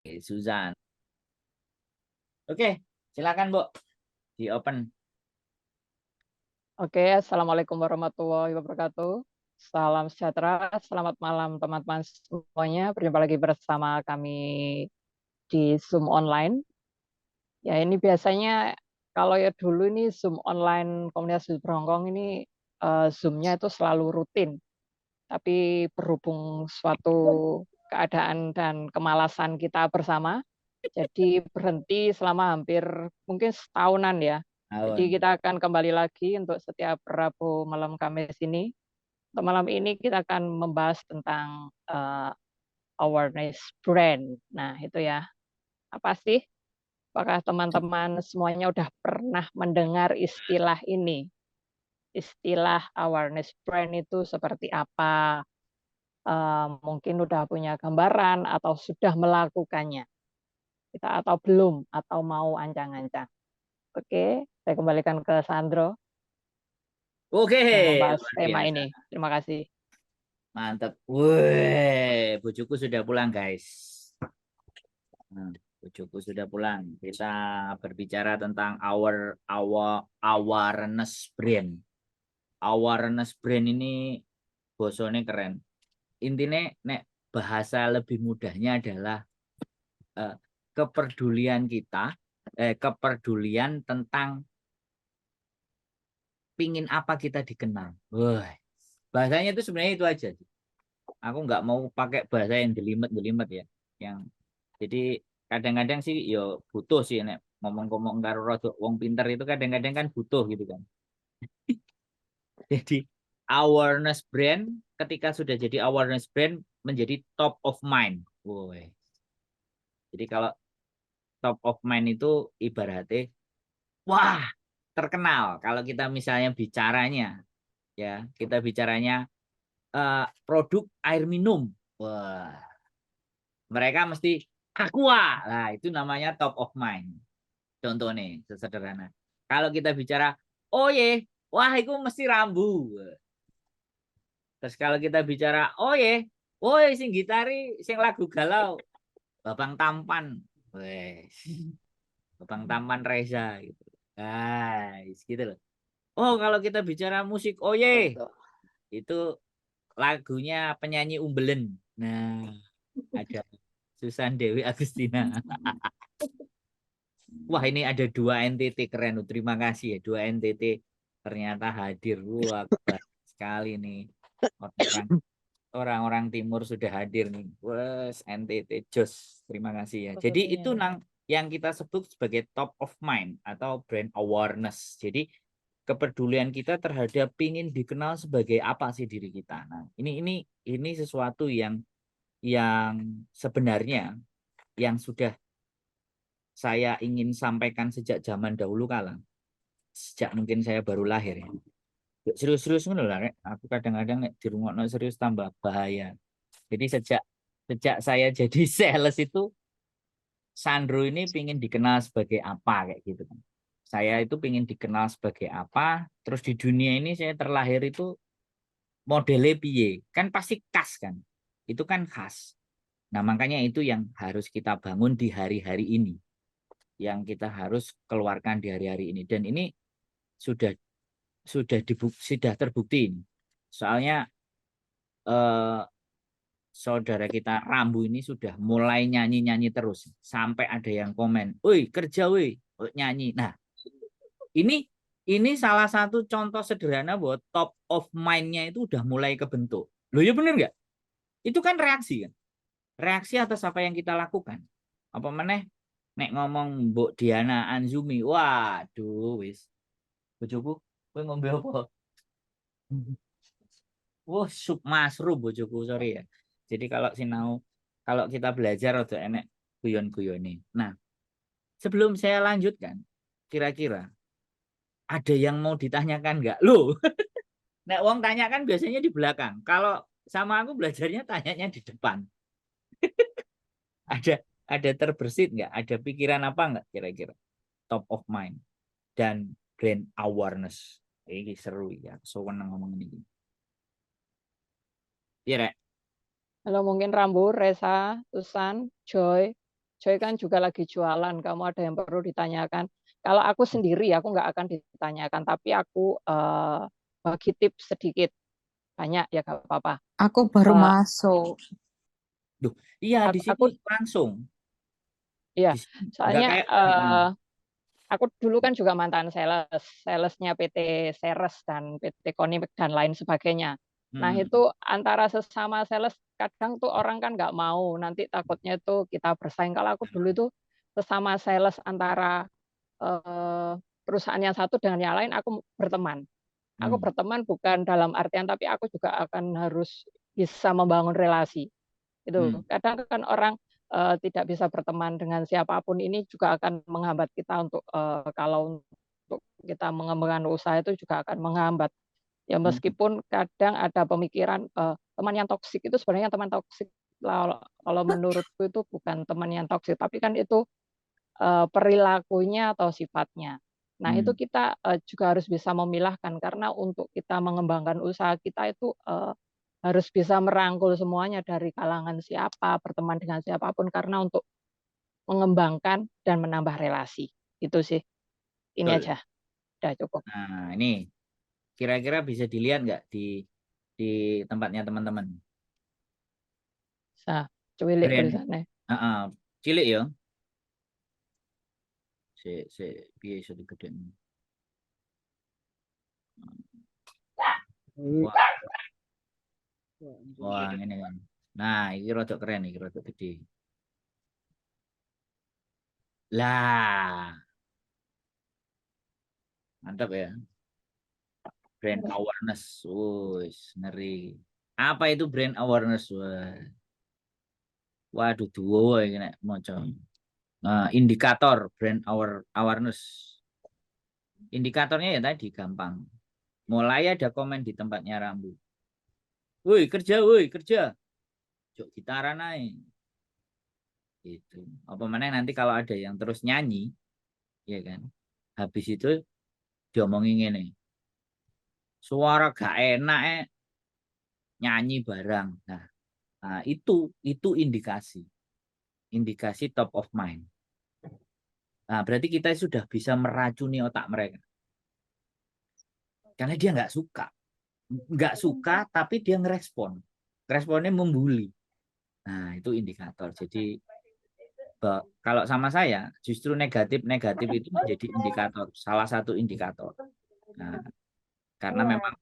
Oke, Suzan. Oke, silakan Bu, di open. Oke, Assalamualaikum warahmatullahi wabarakatuh. Salam sejahtera, selamat malam teman-teman semuanya. Berjumpa lagi bersama kami di Zoom online. Ya, ini biasanya kalau ya dulu ini Zoom online komunitas Berhongkong ini Zoom-nya itu selalu rutin. Tapi berhubung suatu keadaan dan kemalasan kita bersama, jadi berhenti selama hampir mungkin setahunan ya. Jadi Tahun. kita akan kembali lagi untuk setiap Rabu malam Kamis ini. Untuk malam ini kita akan membahas tentang awareness brand. Nah, itu ya. Apa sih? Apakah teman-teman semuanya udah pernah mendengar istilah ini? Istilah awareness brand itu seperti apa? Mungkin udah punya gambaran atau sudah melakukannya. Kita atau belum atau mau ancang-ancang. Oke, saya kembalikan ke Sandro Oke, yang membahas luar tema biasa. ini. Terima kasih. Mantap. Wih, bujuku sudah pulang, guys. Nah, bujuku sudah pulang. Kita berbicara tentang awareness brand. Awareness brand ini bosone keren. Intinya, nek bahasa lebih mudahnya adalah eh, kepedulian kita, kepedulian tentang pingin apa kita dikenal. Wah, bahasanya itu sebenarnya itu aja. Aku nggak mau pakai bahasa yang jelimet-jelimet ya. Yang jadi kadang-kadang sih yo butuh sih nek ngomong-ngomong karo rodok wong pinter itu kadang-kadang kan butuh gitu kan. Jadi awareness brand ketika sudah jadi awareness brand menjadi top of mind. Woi. Jadi kalau top of mind itu ibaratnya wah terkenal. Kalau kita misalnya bicaranya ya kita bicaranya produk air minum. Wah, mereka mesti Aqua. Nah, itu namanya top of mind. Contoh nih, sesederhana. Kalau kita bicara, oh ye, wah itu mesti rambu. Terus kalau kita bicara, oh ye, woi sing gitari, sing lagu galau, Babang Tampan. Wes, Babang Tampan Reza gitu. Guys, gitu loh. Oh, kalau kita bicara musik, oh ye, Betul. itu lagunya penyanyi Umbelen. Nah, ada Susan Dewi Agustina. Wah, ini ada dua NTT keren. Terima kasih ya, dua NTT ternyata hadir. Wah, banyak sekali nih orang orang-orang timur sudah hadir nih. Wes NTT Jos. Terima kasih ya. Jadi Sepertinya itu ya. yang kita sebut sebagai top of mind atau brand awareness. Jadi kepedulian kita terhadap pingin dikenal sebagai apa sih diri kita. Nah, ini sesuatu yang sebenarnya yang sudah saya ingin sampaikan sejak zaman dahulu kala. Sejak mungkin saya baru lahir ya. Serius-serius ngono lah, Rek. Aku kadang-kadang nek dirungokno serius tambah bahaya. Jadi sejak sejak saya jadi sales itu Sandro ini pingin dikenal sebagai apa kayak gitu kan. Saya itu pingin dikenal sebagai apa, terus di dunia ini saya terlahir itu modelnya piye. Kan pasti khas kan. Itu kan khas. Nah, makanya itu yang harus kita bangun di hari-hari ini. Yang kita harus keluarkan di hari-hari ini. Dan ini sudah sudah terbukti ini. Soalnya eh, saudara kita Rambu ini sudah mulai nyanyi-nyanyi terus sampai ada yang komen, "Woi, kerja woi, nyanyi." Nah, ini ini salah satu contoh sederhana bahwa top of mind-nya itu udah mulai kebentuk. Loh ya bener nggak? Itu kan reaksi kan? Reaksi atas apa yang kita lakukan. Apa meneh nek ngomong Mbok Diana Anzumi, waduh wis. Bojoku, kowe ngombe apa? Wah, sup mushroom bojoku, sorry ya. Jadi kalau kita belajar atau enek guyon-guyon nih. Nah, sebelum saya lanjutkan, kira-kira ada yang mau ditanyakan nggak? Loh, nek wong tanya kan biasanya di belakang. Kalau sama aku belajarnya tanyanya di depan. Ada ada terbersit nggak? Ada pikiran apa nggak kira-kira? Top of mind dan brand awareness. Ini seru ya, sowan ngomong ini. Iya, Rek. Halo, mungkin Rambu, Reza, Susan, Joy. Joy kan juga lagi jualan, kamu ada yang perlu ditanyakan. Kalau aku sendiri, aku nggak akan ditanyakan, tapi aku bagi tips sedikit, banyak ya nggak apa-apa. Aku baru Eh, masuk. Duh, iya di aku sini langsung. ya, Di sini nggak soalnya kayak aku dulu kan juga mantan salesnya PT Ceres dan PT Koni dan lain sebagainya. Nah itu antara sesama sales kadang tuh orang kan nggak mau, nanti takutnya tuh kita bersaing. Kalau aku dulu itu sesama sales antara perusahaan yang satu dengan yang lain, aku berteman. Aku berteman bukan dalam artian, tapi aku juga akan harus bisa membangun relasi. Itu kadang kan orang tidak bisa berteman dengan siapapun, ini juga akan menghambat kita untuk kalau untuk kita mengembangkan usaha itu juga akan menghambat. Ya meskipun kadang ada pemikiran teman yang toksik itu sebenarnya teman toksik. Kalau menurutku itu bukan teman yang toksik, tapi kan itu perilakunya atau sifatnya. Nah, itu kita juga harus bisa memilahkan karena untuk kita mengembangkan usaha kita itu harus bisa merangkul semuanya dari kalangan siapa, berteman dengan siapapun karena untuk mengembangkan dan menambah relasi. Itu sih. Ini betul. aja. Udah cukup. Nah, ini kira-kira bisa dilihat nggak di tempatnya teman-teman? Nah, cuilik Brand, tulisannya. cilik ya. Si piye iso digedhekno. Wah, wah ini kan. Nah, ini rada keren iki, rada gede. Lah, mantap ya. Brand awareness, wis ngeri. Apa itu brand awareness? Wah, waduh duwo iki nek maca. Nah, indikator brand awareness. Indikatornya ya tadi gampang. Mulai ada komen di tempatnya Rambu. Woi kerja. Jok gitaran naik. Gitu. Apa mana nanti kalau ada yang terus nyanyi, ya kan? Habis itu diomongin ini. Suara gak enak nyanyi barang. Nah, itu indikasi. Indikasi top of mind. Nah, berarti kita sudah bisa meracuni otak mereka. Karena dia nggak suka. Nggak suka, tapi dia ngerespon. Responnya membuli. Nah, itu indikator. Jadi, kalau sama saya, justru negatif itu menjadi indikator. Salah satu indikator. Nah, karena memang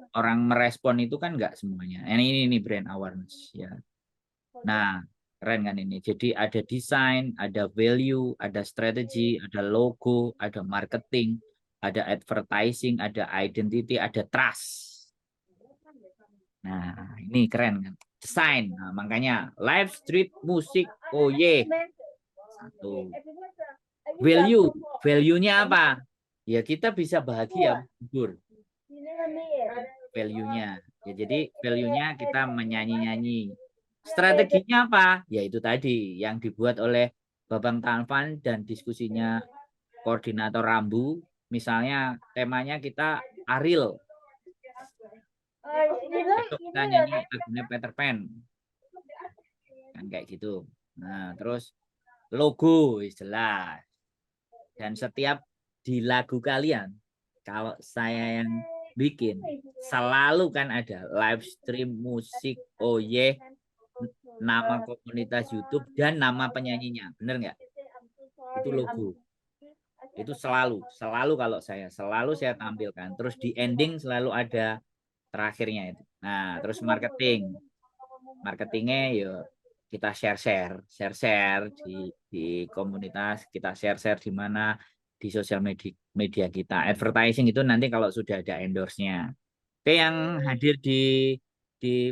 orang merespon itu kan nggak semuanya. Ini brand awareness. Ya. Nah, keren kan ini. Jadi ada desain, ada value, ada strategi, ada logo, ada marketing, ada advertising, ada identity, ada trust. Nah, ini keren kan. Desain. Nah, makanya live street musik. Oh yeah. Satu. Value-nya apa? Ya kita bisa bahagia, jujur. Value-nya. Ya, jadi value-nya kita menyanyi-nyanyi. Strateginya apa? Ya itu tadi yang dibuat oleh Babang Tanfan dan diskusinya koordinator Rambu. Misalnya temanya kita Ariel. Besok kita nyanyi lagunya Peter Pan. Kan kayak gitu. Nah, terus logo jelas. Dan setiap di lagu kalian, kalau saya yang bikin, selalu kan ada live stream musik, oh yeah, nama komunitas YouTube dan nama penyanyinya, bener nggak? Itu logo. Itu selalu kalau selalu saya tampilkan. Terus di ending selalu ada terakhirnya itu. Nah, terus marketingnya ya kita share di komunitas, kita share di mana di sosial media kita. Advertising itu nanti kalau sudah ada endorse-nya. Oke, yang hadir di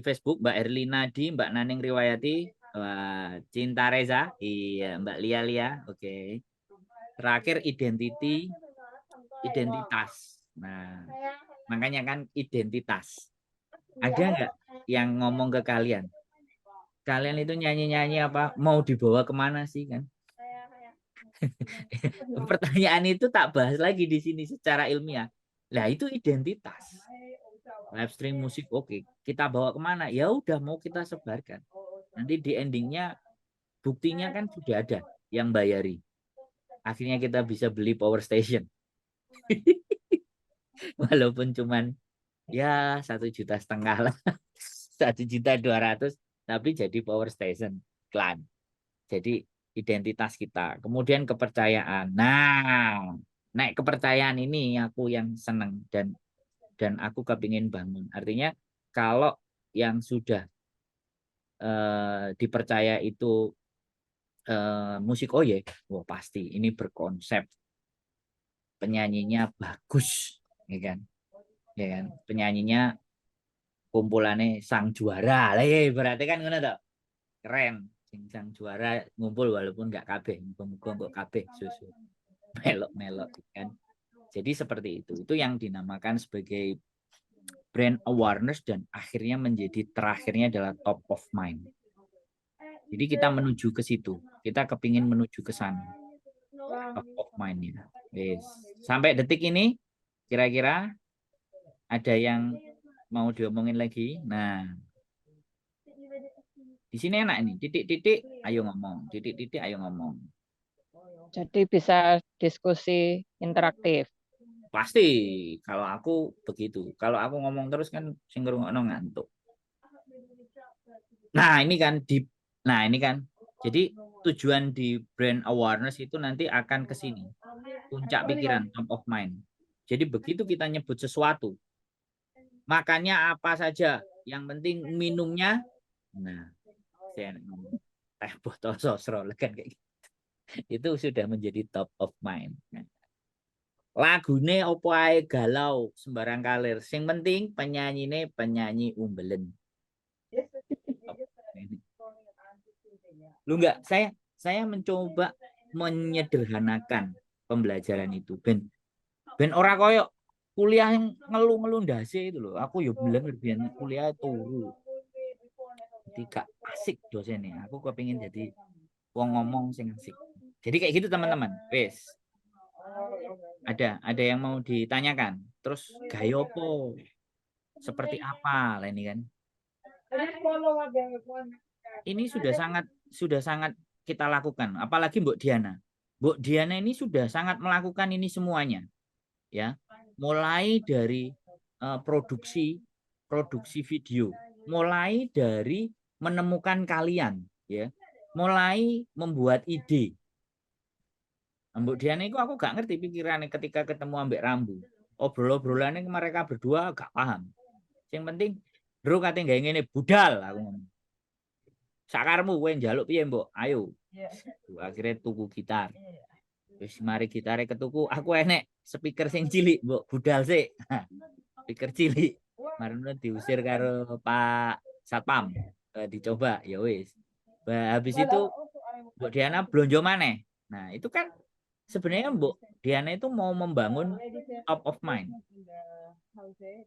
Facebook Mbak Erlina di Mbak Naning Riwayati, Cinta Reza, iya Mbak Lia, oke. Terakhir identitas. Nah, makanya kan identitas. Ada nggak yang ngomong ke kalian? Kalian itu nyanyi-nyanyi apa? Mau dibawa kemana sih kan? Pertanyaan itu tak bahas lagi di sini secara ilmiah. Nah itu identitas. Live stream musik oke. Kita bawa kemana? Ya udah mau kita sebarkan. Nanti di endingnya Buktinya kan sudah ada yang bayari. Akhirnya kita bisa beli power station. Walaupun cuman ya 1,5 juta lah. 1,200.000, tapi jadi power station iklan. Jadi identitas kita. Kemudian kepercayaan. Nah, naik kepercayaan ini aku yang seneng dan aku kepingin bangun. Artinya kalau yang sudah dipercaya itu musik Oye, wah pasti ini berkonsep, penyanyinya bagus, ya kan? Ya kan? Penyanyinya kumpulannya sang juara. Lah ya, berarti kan ngono toh. Keren. Sang juara ngumpul walaupun nggak kabeh, muga-muga kok kabeh susu. Melok-melok kan. Jadi seperti itu. Itu yang dinamakan sebagai brand awareness dan akhirnya menjadi terakhirnya adalah top of mind. Jadi kita menuju ke situ. Kita kepingin menuju ke sana. Top of mind-nya. Yes. Sampai detik ini kira-kira ada yang mau diomongin lagi? Nah, di sini enak nih. Titik-titik ayo ngomong. Titik-titik ayo ngomong. Jadi bisa diskusi interaktif. Pasti kalau aku begitu. Kalau aku ngomong terus kan sing ngrungokno ngantuk. Nah, ini kan. Jadi tujuan di brand awareness itu nanti akan ke sini. Puncak pikiran, top of mind. Jadi begitu kita nyebut sesuatu, makannya apa saja, yang penting minumnya. Nah, saya ngomong teh botol sosro kan kayak gitu. Itu sudah menjadi top of mind. Nah, lagune opo ae galau sembarang kalir. Sing penting penyanyine penyanyi umbelen. Lu enggak, saya mencoba menyederhanakan pembelajaran itu. Ben ora koyo kuliah yang ngeluh-ngeluh ndase itu loh. Aku yo bilang biyen kuliah turu. Jadi gak asik dosennya. Aku kepingin jadi wong ngomong sing asik. Jadi kayak gitu teman-teman. Wes, ada yang mau ditanyakan. Terus gaya apa? Seperti apa lah ini kan? Ini sudah sangat kita lakukan. Apalagi Mbok Diana. Mbok Diana ini sudah sangat melakukan ini semuanya, ya. Mulai dari produksi video, mulai dari menemukan kalian, ya. Mulai membuat ide. Mbok Diana itu aku gak ngerti pikirannya ketika ketemu ambek Rambu. Obrol-obrolannya mereka berdua gak paham. Yang penting, bro katanya gak ngene budal aku ngomong. Sakarmu kowe njaluk piye, Mbok? Ayo. Akhirnya tuku gitar. Wis mari gitare ketuku, aku enek speaker sing cilik, Mbok, budal sik. Speaker cilik. Marino diusir karo Pak Satpam. Dicoba, ya wis. Habis itu Mbok Diana blonjo maneh. Nah, itu kan sebenarnya Mbok Diana itu mau membangun top of mind.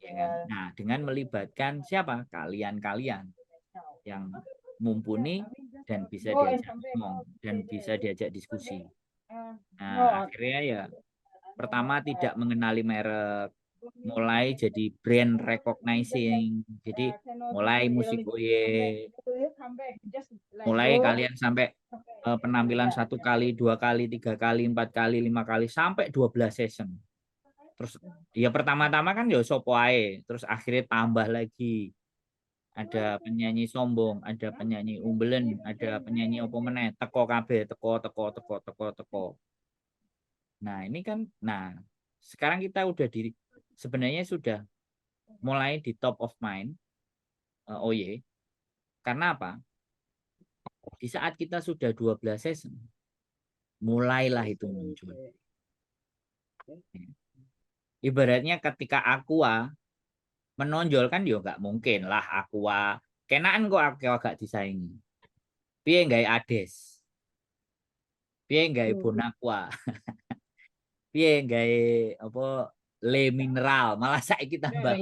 Ya kan? Nah, dengan melibatkan siapa? Kalian-kalian yang mumpuni dan bisa diajak ngomong dan bisa diajak diskusi. Nah, akhirnya ya pertama tidak mengenali merek, mulai jadi brand recognizing. Jadi mulai musik Oye, mulai kalian sampai penampilan 1 kali, 2 kali, 3 kali, 4 kali, 5 kali, sampai 12 season. Terus ya pertama-tama kan ya sopo ae, terus akhirnya tambah lagi. Ada penyanyi sombong, ada penyanyi umbelen, ada penyanyi opo meneh, teko kabeh, teko. Nah, ini kan sekarang kita udah sebenarnya sudah mulai di top of mind Oye. Karena apa? Di saat kita sudah 12 season, mulailah itu muncul. Ibaratnya ketika Aqua menonjol kan yo nggak mungkin lah Aqua kenaan kok Aqua gak disaingi. Piye nggawe Ades? Piye nggawe Bonaqua? Piye nggawe apa Le Mineral? Malah saiki tambah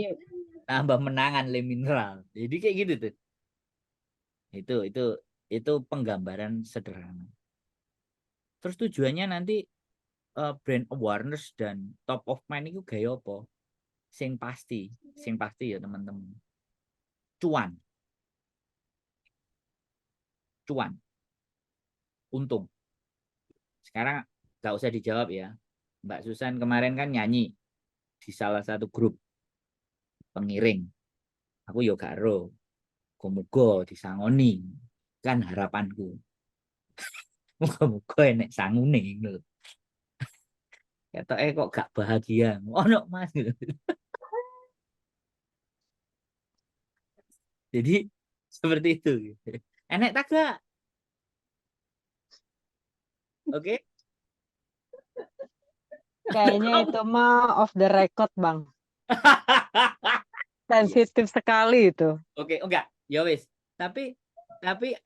menangan Le Mineral. Jadi kayak gitu tuh. Itu penggambaran sederhana. Terus tujuannya nanti brand awareness dan top of mind itu gaya apa? Sing pasti ya teman-teman. Cuan. untung. Sekarang nggak usah dijawab ya. Mbak Susan kemarin kan nyanyi di salah satu grup pengiring. Aku yo gak ero. Muga disangoni. Kan harapanku. Muga-muga enek sangune ngono. Ketoke kok gak bahagia. Ono Mas. Jadi seperti itu. Enek tak gak? Oke. Kayaknya itu mah off the record, Bang. Sensitif sekali itu. Oke, enggak. Ya wis. Tapi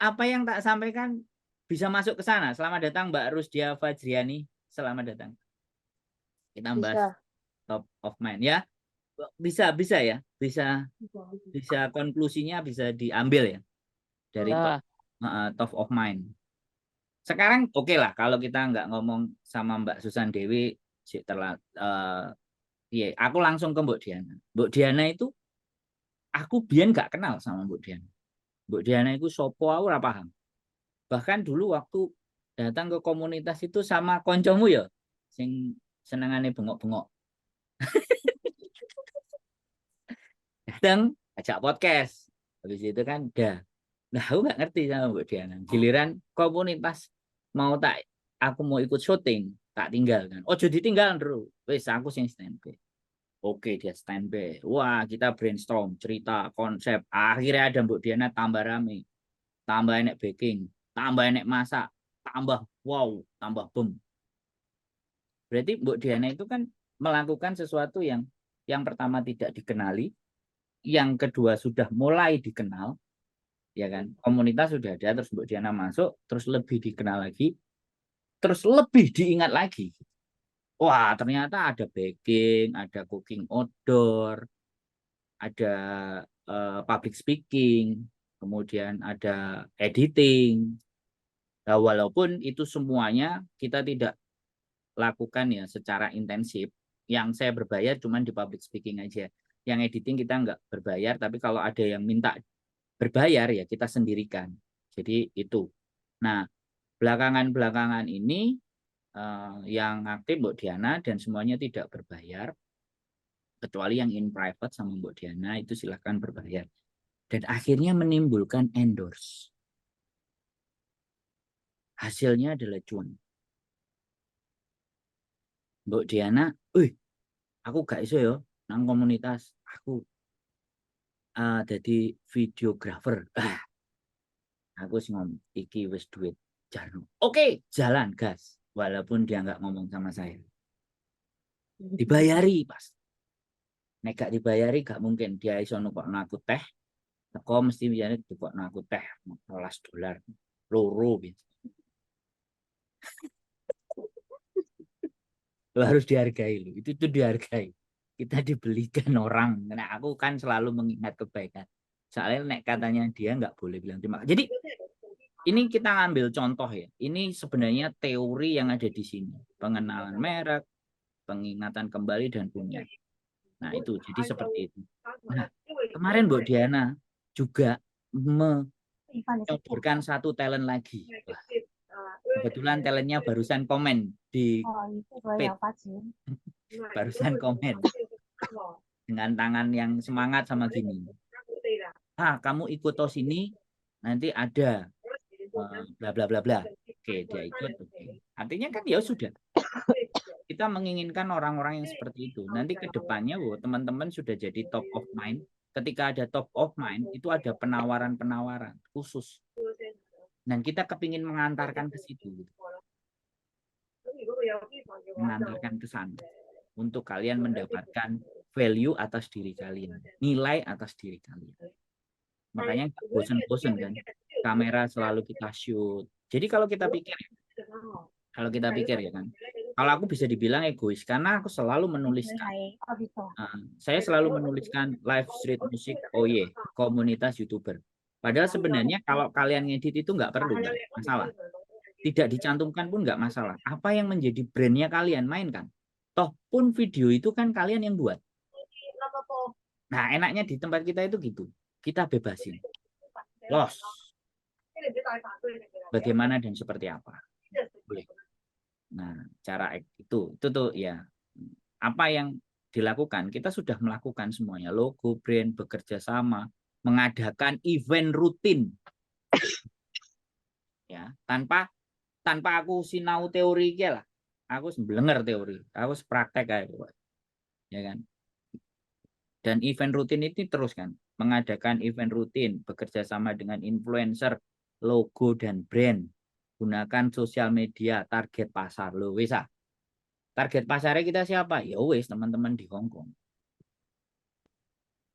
apa yang tak sampaikan bisa masuk ke sana. Selamat datang Mbak Rusdia Fajriani. Selamat datang. Kita bahas top of mind ya. Bisa ya. Bisa konklusinya bisa diambil ya dari top of mind. Sekarang oke lah kalau kita nggak ngomong sama Mbak Susan Dewi aku langsung ke Mbak Diana. Mbak Diana itu aku biyen nggak kenal sama Mbak Diana. Mbak Diana itu sopo aku ora paham. Bahkan dulu waktu datang ke komunitas itu sama koncomu ya sing senengane bengok-bengok. Datang ajak podcast. Habis itu kan udah. Nah, aku nggak ngerti sama Mbak Diana. Giliran komunitas aku mau ikut syuting, tak tinggal kan. Oh, jadi tinggal terus. Wes aku sing standby. Oke, dia standby. Wah, kita brainstorm, cerita, konsep. Akhirnya ada Mbak Diana tambah rame. Tambah enek baking, tambah enek masak, tambah wow, tambah boom. Berarti Mbak Diana itu kan melakukan sesuatu yang pertama tidak dikenali, yang kedua sudah mulai dikenal, ya kan? Komunitas sudah ada, terus Mbak Diana masuk, terus lebih dikenal lagi, terus lebih diingat lagi. Wah, ternyata ada baking, ada cooking outdoor, ada public speaking, kemudian ada editing. Nah, walaupun itu semuanya kita tidak lakukan ya secara intensif, yang saya berbayar cuma di public speaking aja. Yang editing kita nggak berbayar, tapi kalau ada yang minta berbayar ya kita sendirikan. Jadi itu. Nah, belakangan ini yang aktif Mbak Diana dan semuanya tidak berbayar, kecuali yang in private sama Mbak Diana itu silahkan berbayar. Dan akhirnya menimbulkan endorse. Hasilnya adalah cuan. Mbak Diana, aku gak iso ya nang komunitas, aku jadi videographer. Aku sih ngomong, iki wis duit jarno. Oke, jalan gas. Walaupun dia nggak ngomong sama saya. Dibayari pas. Nek gak dibayari gak mungkin dia iso nukokno aku teh. Teko mesti biasanya nukokno aku teh $12. Loro biasa. Harus dihargai loh. Itu dihargai. Kita dibelikan orang. Nah, aku kan selalu mengingat kebaikan. Soalnya nek katanya dia nggak boleh bilang terima kasih. Jadi ini kita ngambil contoh ya. Ini sebenarnya teori yang ada di sini. Pengenalan merek, pengingatan kembali dan punya. Nah itu, jadi seperti itu. Nah, kemarin Mbak Diana juga menyodorkan satu talent lagi. Kebetulan talentnya barusan komen di page. Barusan komen. Dengan tangan yang semangat sama gini. Kamu ikut tos ini, nanti ada bla bla bla bla. Oke, dia ikut. Oke. Artinya kan ya sudah. Kita menginginkan orang-orang yang seperti itu. Nanti ke depannya, teman-teman sudah jadi top of mind. Ketika ada top of mind, itu ada penawaran-penawaran khusus. Dan kita kepingin mengantarkan ke situ. Mengantarkan ke sana. Untuk kalian mendapatkan value atas diri kalian. Nilai atas diri kalian. Makanya bosan-bosan kan. Kamera selalu kita shoot. Jadi kalau kita pikir ya kan. Kalau aku bisa dibilang egois karena aku selalu menuliskan. Saya selalu menuliskan live street music komunitas YouTuber. Padahal sebenarnya kalau kalian ngedit itu nggak perlu, nggak masalah. Tidak dicantumkan pun nggak masalah. Apa yang menjadi brandnya kalian mainkan. Toh pun video itu kan kalian yang buat. Nah enaknya di tempat kita itu gitu. Kita bebasin. Los. bagaimana dan seperti apa. Boleh. Nah, cara itu tuh ya. Apa yang dilakukan? Kita sudah melakukan semuanya. Logo, brand, bekerja sama, mengadakan event rutin. Ya, tanpa aku sinau teori lah. Aku belenger teori. Aku praktek aja. Ya kan? Dan event rutin ini terus kan. Mengadakan event rutin, bekerja sama dengan influencer, logo dan brand. Gunakan sosial media, target pasar. Loh, wisa. Target pasarnya kita siapa? Ya wis teman-teman di Hong Kong.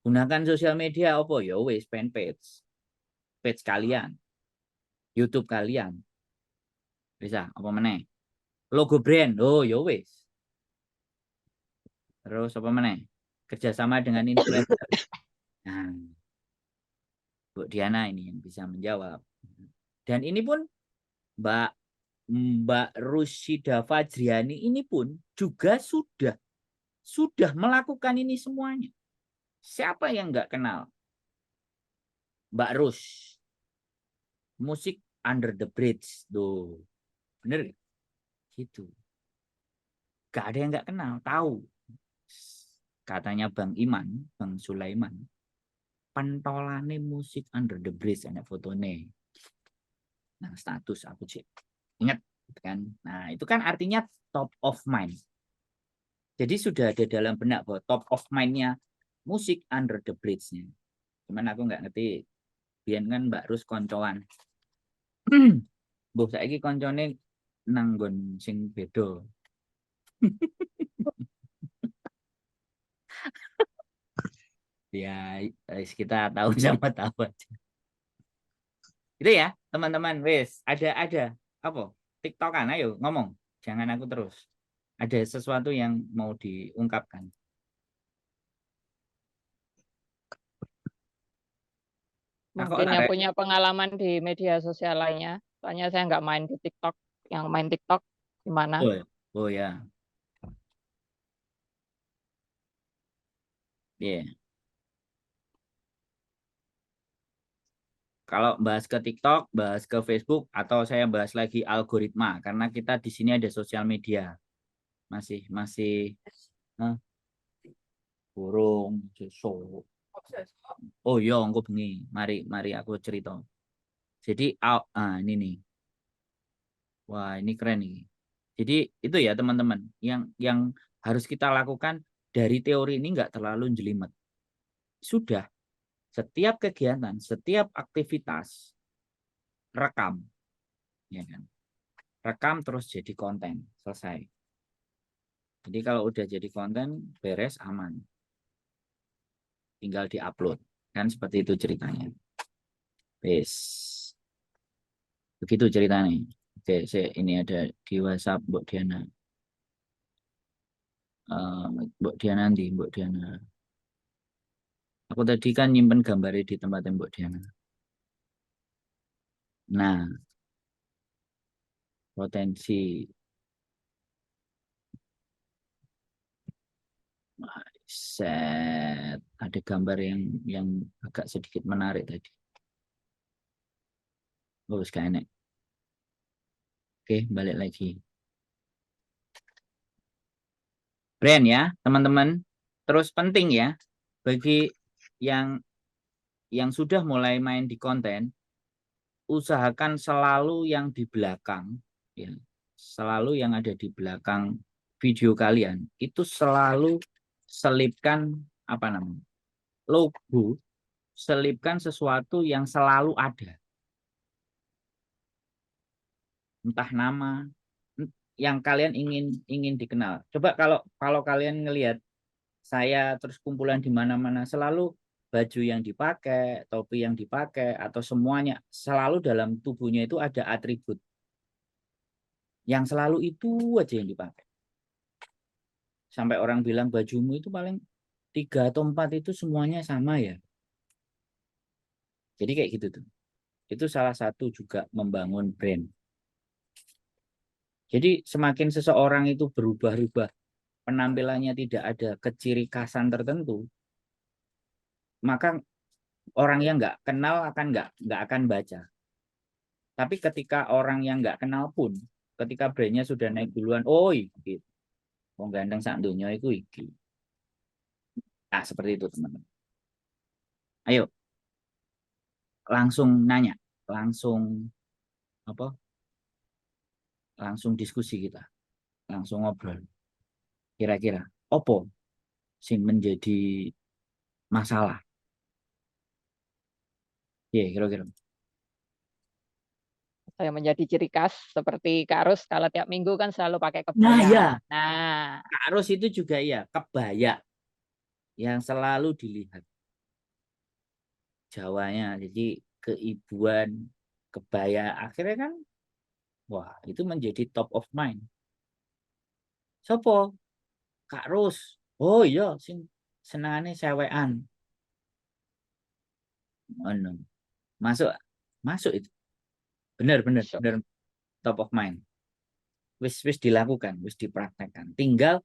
Gunakan sosial media apa? Ya wis fanpage. Page kalian. YouTube kalian. Bisa apa meneh? Logo brand. Oh, ya wis. Terus apa meneh? Kerjasama dengan influencer. Nah, Bu Diana ini yang bisa menjawab. Dan ini pun Mbak Rusyida Fajriani ini pun juga sudah melakukan ini semuanya. Siapa yang nggak kenal Mbak Rus? Musik Under the Bridge. Tuh. Bener gitu. Gak ada yang nggak kenal, tahu. Katanya Bang Iman, Bang Sulaiman, pentolane musik Under the Bridge, ada fotonya. Nah, status aku cek. Ingat kan? Nah, itu kan artinya top of mind. Jadi sudah ada dalam benak bahwa top of mind-nya musik Under the Bridge-nya. Cuman aku nggak ngerti. Biar kan Mbak Rus koncoan. Mbok saiki koncone nanggon sing beda. Ya, kita tahu sama tahu aja. Itu ya, teman-teman. Wes, ada apa? TikTokan, ayo ngomong. Jangan aku terus. Ada sesuatu yang mau diungkapkan. Mungkin yang punya pengalaman di media sosial lainnya. Soalnya saya nggak main di TikTok. Yang main TikTok gimana? Oh ya. Yeah. Kalau bahas ke TikTok, bahas ke Facebook, atau saya bahas lagi algoritma, karena kita di sini ada sosial media. Masih burung, so. Oh iya, engko bengi. Mari aku cerita. Jadi ini nih. Wah, ini keren nih. Jadi itu ya teman-teman, yang harus kita lakukan dari teori ini nggak terlalu jelimet. Sudah, setiap kegiatan, setiap aktivitas rekam, ya kan? Rekam terus jadi konten, selesai. Jadi kalau udah jadi konten, beres, aman. Tinggal diupload. Kan seperti itu ceritanya. Yes. Begitu ceritanya. Oke, ini ada di WhatsApp Mbok Diana. Mbok Diana nanti, Mbok Diana. Aku tadi kan nyimpen gambarnya di tempat Mbok Diana. Nah, potensi set ada gambar yang agak sedikit menarik tadi. Bagus kan enak. Oke, balik lagi. Brand ya, teman-teman. Terus penting ya bagi yang sudah mulai main di konten, usahakan selalu yang di belakang, ya, selalu yang ada di belakang video kalian itu selalu selipkan apa namanya logo, selipkan sesuatu yang selalu ada, entah nama yang kalian ingin dikenal. Coba kalau kalian ngelihat saya terus kumpulan di mana-mana, selalu baju yang dipakai, topi yang dipakai, atau semuanya selalu dalam tubuhnya itu ada atribut yang selalu itu aja yang dipakai. Sampai orang bilang bajumu itu paling 3 atau 4 itu semuanya sama ya. Jadi kayak gitu tuh. Itu salah satu juga membangun brand. Jadi semakin seseorang itu berubah-ubah, penampilannya tidak ada keciri khasan tertentu, maka orang yang nggak kenal nggak akan baca. Tapi ketika orang yang nggak kenal pun, ketika brandnya sudah naik duluan, oh iki, wong gandeng sak donya iku iki. Nah, seperti itu teman-teman. Ayo, langsung nanya, langsung apa? Langsung diskusi kita, langsung ngobrol. Kira-kira, opo sing menjadi masalah? Ya, kira-kira. Saya menjadi ciri khas seperti Kak Arus kalau tiap minggu kan selalu pakai Nah, kebaya. ya, Nah, Kak Ros itu juga ya, kebaya yang selalu dilihat. Jawanya, jadi keibuan, kebaya, akhirnya kan, wah, itu menjadi top of mind. Sopo? Kak Ros. Oh iya, sing senengane sewekan. Oh, no. Masuk, masuk itu. Benar, benar, masuk. benar, top of mind. Wis dilakukan, wis dipraktekkan. Tinggal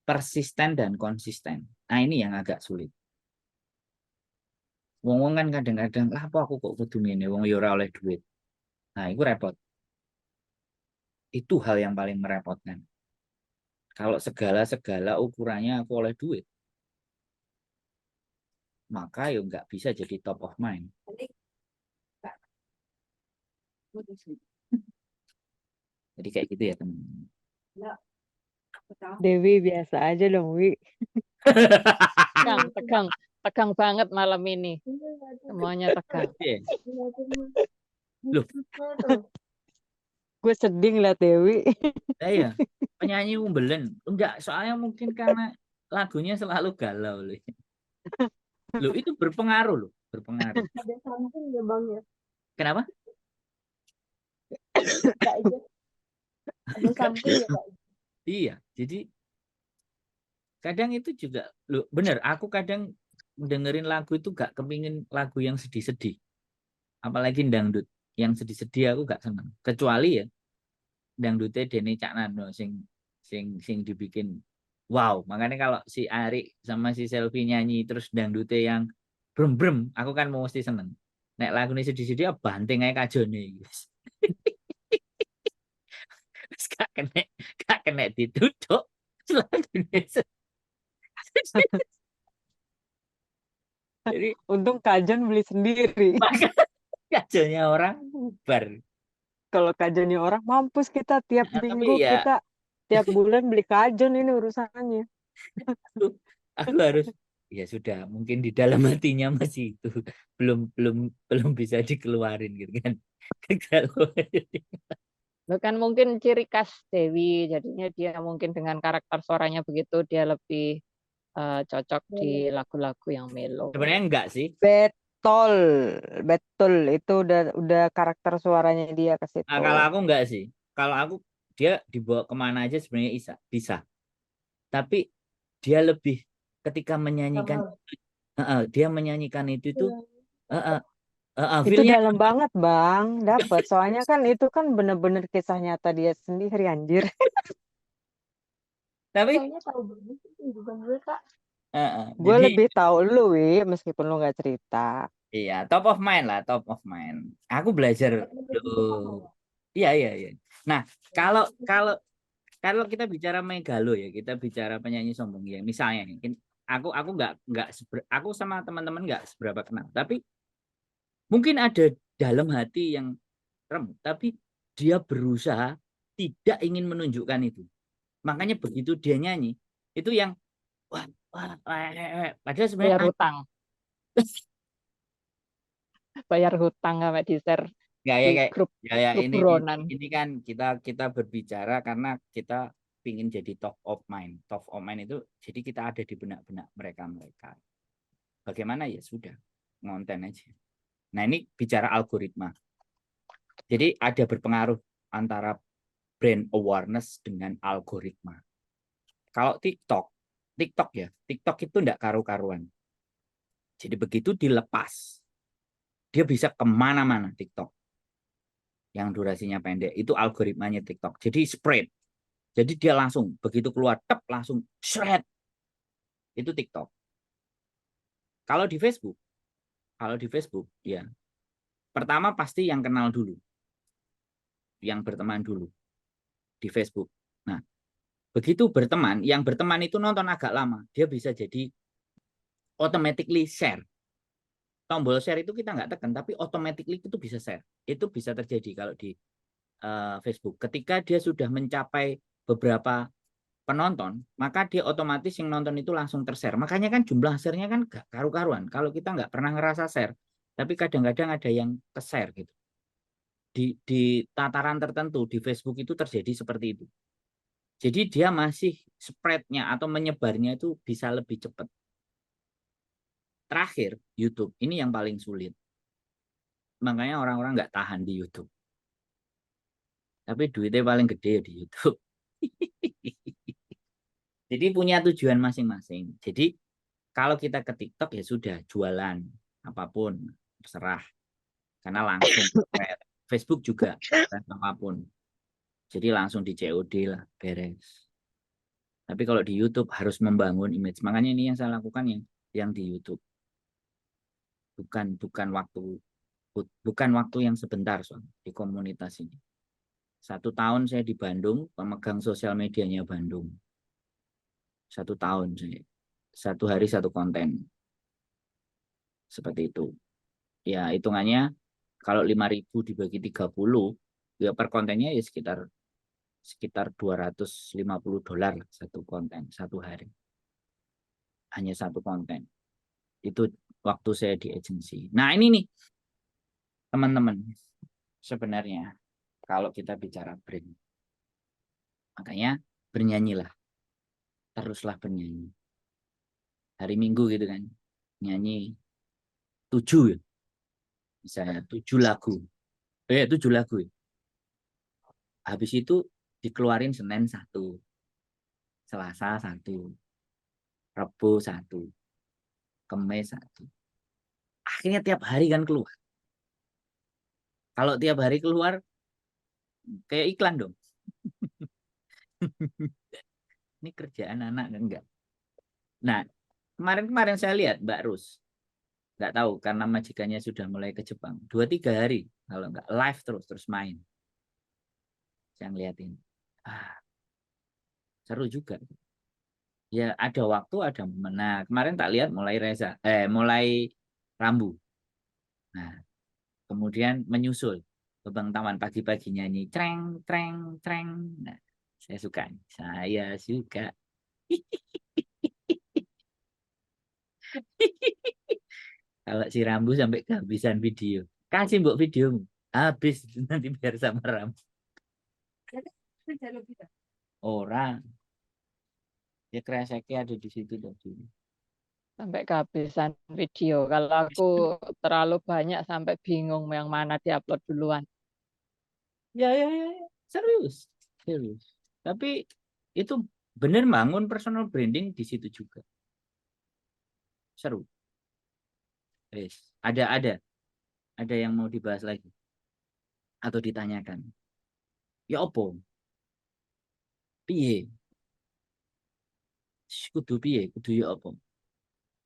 persisten dan konsisten. Nah, ini yang agak sulit. Wong-wong kan kadang-kadang, lah apa aku kok kudu ngene, wong yo ora oleh duit. Nah, itu repot. Itu hal yang paling merepotkan. Kalau segala ukurannya aku oleh duit, maka ya nggak bisa jadi top of mind. Jadi kayak gitu ya teman-teman. Dewi biasa aja dong, Wi. Tegang banget malam ini. Semuanya tegang. Loh, Gue sedih ngeliat Dewi. ya penyanyi umbelen. Enggak, soalnya mungkin karena lagunya selalu galau loh. Loh, itu berpengaruh loh, berpengaruh. Ada samping ya Bang ya? Kenapa? Kak Ija. Ada samping ya Kak? Iya, jadi kadang itu juga loh, bener, aku kadang dengerin lagu itu gak kepingin lagu yang sedih-sedih. Apalagi dangdut yang sedih-sedih aku gak seneng. Kecuali ya dangdutnya Denny Caknando sing dibikin wow. Makanya kalau si Ari sama si Selvi nyanyi terus dangdutnya yang brem-brem, aku kan mau mesti seneng. Nek lagu ini sedih-sedih banting aja kajone. Gak kena ditutup. Lagunya sedih. Jadi Untung Kajon beli sendiri. kajelnya orang bubar. Kalau Kajonnya orang mampus kita tiap Nah, minggu tapi ya kita tiap bulan beli Kajon ini urusannya. aku harus ya sudah mungkin di dalam hatinya masih itu belum bisa dikeluarin gitu kan. Kalau Itu kan mungkin ciri khas Dewi, jadinya dia mungkin dengan karakter suaranya begitu dia lebih cocok di lagu-lagu yang melo. sebenarnya enggak sih. Betul, betul. Itu udah karakter suaranya dia ke Nah, situ. kalau aku enggak sih. Kalau aku dia dibawa kemana aja sebenarnya bisa. Tapi dia lebih ketika menyanyikan dia menyanyikan itu Itu feel-nya dalam banget, Bang. Dapat. Soalnya kan itu kan bener-bener kisah nyata dia sendiri, anjir. tapi Kayaknya tahu banget sih kehidupan gue Kak. Gue jadi lebih tahu lu, Wi, meskipun lu nggak cerita. iya top of mind lah, top of mind. Aku belajar tuh. Iya. Nah, kalau kalau kalau kita bicara megalo ya, kita bicara penyanyi sombong ya. Misalnya nih, aku aku sama teman-teman nggak seberapa kenal, tapi mungkin ada dalam hati yang remuk, tapi dia berusaha tidak ingin menunjukkan itu. Makanya begitu dia nyanyi, itu yang padahal sebenarnya Bayar hutang. Bayar hutang sampai di-share nggak ya di kayak grup ya grup ini buronan. ini kan kita berbicara karena kita pingin jadi top of mind. Top of mind itu jadi kita ada di benak-benak mereka. Bagaimana ya sudah ngonten aja. Nah, ini bicara algoritma. Jadi ada berpengaruh antara brand awareness dengan algoritma. Kalau TikTok ya, TikTok itu enggak karu-karuan. Jadi begitu dilepas, dia bisa kemana-mana TikTok. Yang durasinya pendek, itu algoritmanya TikTok. Jadi spread. Jadi dia langsung, begitu keluar, tep, langsung shred. Itu TikTok. Kalau di Facebook, ya pertama pasti yang kenal dulu. yang berteman dulu di Facebook. Nah, begitu berteman, yang berteman itu nonton agak lama, dia bisa jadi automatically share. Tombol share itu kita nggak tekan, tapi automatically itu bisa share. Itu bisa terjadi kalau di Facebook. Ketika dia sudah mencapai beberapa penonton, maka dia otomatis yang nonton itu langsung tershare. Makanya kan jumlah share-nya kan gak karu-karuan. Kalau kita nggak pernah ngerasa share, tapi kadang-kadang ada yang ke-share gitu. Di tataran tertentu di Facebook itu terjadi seperti itu. Jadi dia masih spread-nya atau menyebarnya itu bisa lebih cepat. Terakhir, YouTube. Ini yang paling sulit. Makanya orang-orang nggak tahan di YouTube. Tapi duitnya paling gede ya di YouTube. Jadi punya tujuan masing-masing. Jadi kalau kita ke TikTok ya sudah jualan apapun terserah karena langsung Facebook juga apapun. Jadi langsung di COD lah beres. Tapi kalau di YouTube harus membangun image. Makanya ini yang saya lakukan yang di YouTube. Bukan waktu yang sebentar di komunitas ini. 1 tahun saya di Bandung, pemegang sosial medianya Bandung. 1 tahun saya. 1 hari 1 konten. Seperti itu. Ya hitungannya kalau 5.000 dibagi 30, ya per kontennya ya sekitar $250 satu konten, 1 hari. Hanya 1 konten. Itu waktu saya di agensi. Nah ini nih, teman-teman. Sebenarnya, kalau kita bicara brand, makanya bernyanyilah. Teruslah bernyanyi. Hari Minggu gitu kan, nyanyi 7 ya. Misalnya 7 lagu. 7 lagu ya. Habis itu dikeluarin Senin 1, Selasa 1, Rabu 1, Kamis 1. Akhirnya tiap hari kan keluar. Kalau tiap hari keluar, kayak iklan dong. Ini kerjaan anak kan enggak. Nah, kemarin saya lihat Mbak Rus. Nggak tahu, karena majikannya sudah mulai ke Jepang. 2-3 hari, kalau enggak live terus main. Saya ngeliatin. Seru juga. Ya ada waktu, ada momen. Nah, kemarin tak lihat mulai Rambu. Nah, kemudian menyusul Bebang Taman pagi-pagi nyanyi treng treng treng. Nah, saya suka. Saya suka. Kalau si Rambu sampai kehabisan video. Kasih mbok video. Habis nanti biar sama Rambu. Orang. Ya kreaseknya ada di situ tadi. Sampai kehabisan video. Kalau aku terlalu banyak sampai bingung yang mana diupload duluan. Ya. Serius. Tapi itu benar bangun personal branding di situ juga. Seru. Yes. Ada yang mau dibahas lagi atau ditanyakan? Ya opo? Piye? Kudu piye? Kudu ya opo?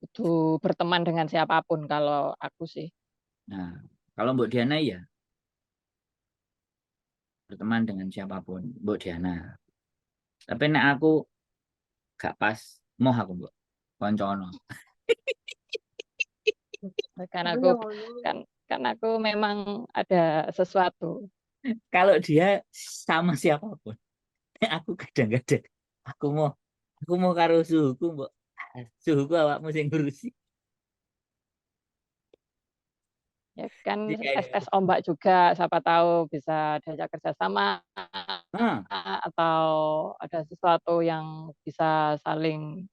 Itu berteman dengan siapapun kalau aku sih. Nah, kalau Mbok Diana ya berteman dengan siapapun, Mbok Diana. Tapi nek aku gak pas, mau aku Mbok koncono. Kan Tapi aku nggak mau dulu. kan aku memang ada sesuatu. Kalau dia sama siapapun, aku kadang-kadang aku mau karo suhuku Mbok. Suhuku awakmu sing ngurusi. Ya kan Jadi kayak tes ombak juga, siapa tahu bisa diajak kerjasama atau ada sesuatu yang bisa saling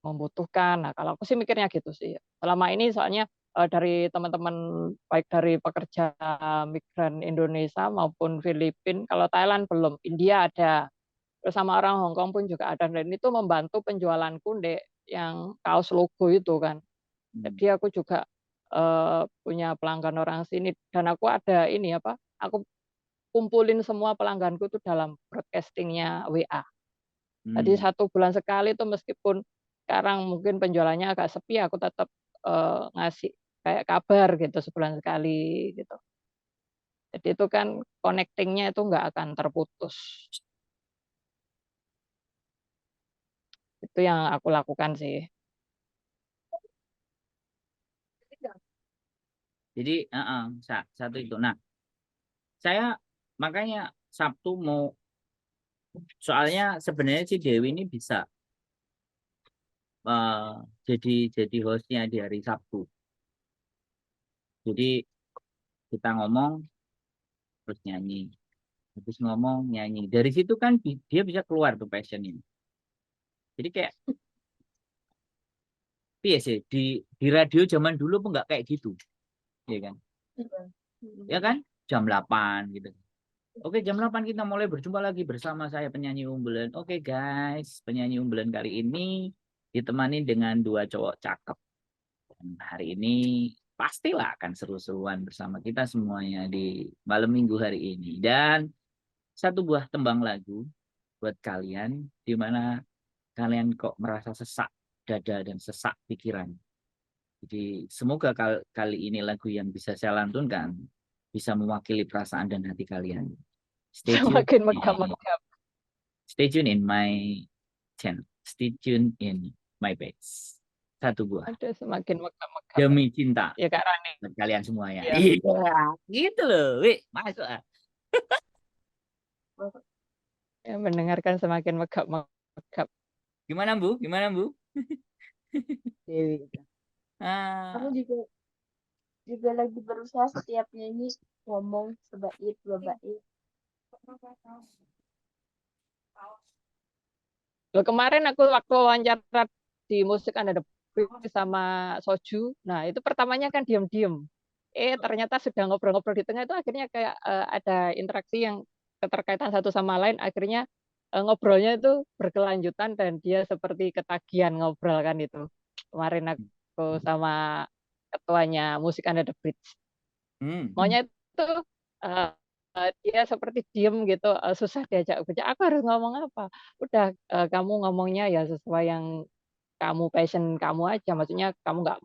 membutuhkan. Nah, kalau aku sih mikirnya gitu sih. Selama ini soalnya dari teman-teman baik dari pekerja migran Indonesia maupun Filipina, kalau Thailand belum, India ada, terus sama orang Hong Kong pun juga ada, dan itu membantu penjualanku yang kaos logo itu kan. Jadi aku juga punya pelanggan orang sini, dan aku ada ini apa? Aku kumpulin semua pelangganku itu dalam broadcastingnya WA. Jadi 1 bulan sekali itu meskipun sekarang mungkin penjualannya agak sepi, aku tetap ngasih kayak kabar gitu sebulan sekali gitu. Jadi itu kan connecting-nya itu nggak akan terputus. Itu yang aku lakukan sih. Jadi satu itu. Nah, saya makanya Sabtu mau, soalnya sebenarnya si Dewi ini bisa jadi hostnya di hari Sabtu. Jadi kita ngomong terus nyanyi, habis ngomong nyanyi. Dari situ kan dia bisa keluar tuh passion ini. Jadi kayak iya sih di radio zaman dulu pun nggak kayak gitu, ya kan? Ya kan? Jam 8 gitu. Oke, jam 8 kita mulai berjumpa lagi bersama saya penyanyi unggulan. Oke guys, penyanyi unggulan kali ini ditemani dengan 2 cowok cakep. Dan hari ini pastilah akan seru-seruan bersama kita semuanya di malam minggu hari ini. Dan satu buah tembang lagu buat kalian, di mana kalian kok merasa sesak dada dan sesak pikiran. Jadi semoga kali ini lagu yang bisa saya lantunkan bisa mewakili perasaan dan hati kalian. Stay tune. Semakin megap-megap. Stay tune in my channel. Stay tune in my page. Satu buah. Ada semakin megap-megap. Demi cinta. Ya Kak Rani. Buat kalian semua ya. Iya. Iya. Gitu loh. Wih, masuk. Ya, mendengarkan semakin megap-megap. Gimana Bu? Gimana Bu? Dewi. Aku juga lagi berusaha setiap nyanyi ngomong sebait dua bait. Loh, kemarin aku waktu wawancara di Musik Anda sama Soju, nah itu pertamanya kan diam-diam. Ternyata sudah ngobrol-ngobrol di tengah itu akhirnya kayak ada interaksi yang keterkaitan satu sama lain, akhirnya ngobrolnya itu berkelanjutan dan dia seperti ketagihan ngobrol kan itu. Kemarin aku sama ketuanya Musik Anda The Bridge. Maunya itu dia seperti diem gitu, susah diajak bicara. Aku harus ngomong apa? Udah kamu ngomongnya ya sesuai yang kamu passion kamu aja. Maksudnya kamu nggak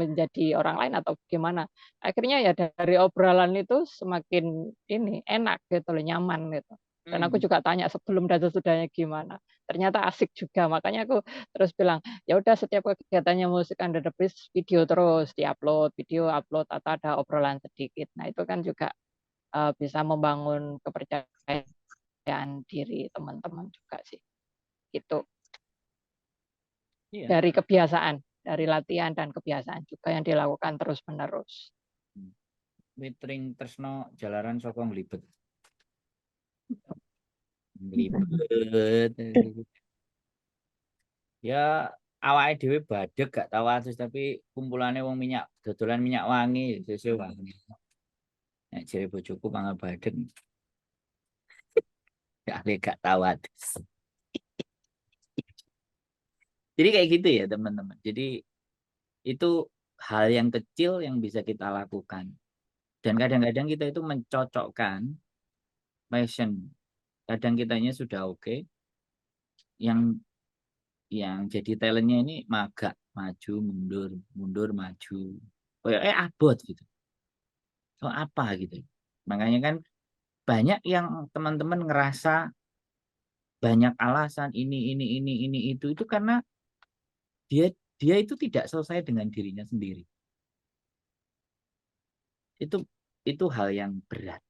menjadi orang lain atau gimana. Akhirnya ya dari obrolan itu semakin ini enak gitu loh, nyaman gitu. Dan aku juga tanya sebelum dan sesudahnya gimana. Ternyata asik juga. Makanya aku terus bilang, ya udah setiap kegiatannya Musik Under the Bridge video terus diupload, video upload atau ada obrolan sedikit. Nah, itu kan juga bisa membangun kepercayaan diri teman-teman juga sih. Gitu. Iya. Dari kebiasaan, dari latihan dan kebiasaan juga yang dilakukan terus-menerus. Mitring Tresno Jalaran Sokong Glibet. Glibet. Ya awake dhewe badeg gak tahu atus tapi kumpulane wong minyak dodolan minyak wangi sesuk wangi. Nek jere bojoku mangan badeg. Ya gak tahu atus. Jadi kayak gitu ya teman-teman. Jadi itu hal yang kecil yang bisa kita lakukan. Dan kadang-kadang kita itu mencocokkan passion. Kadang kitanya sudah oke. Yang jadi talentnya ini magak, maju, mundur, mundur, maju. Abot gitu. So apa gitu. Makanya kan banyak yang teman-teman ngerasa banyak alasan ini itu karena dia itu tidak selesai dengan dirinya sendiri. Itu hal yang berat.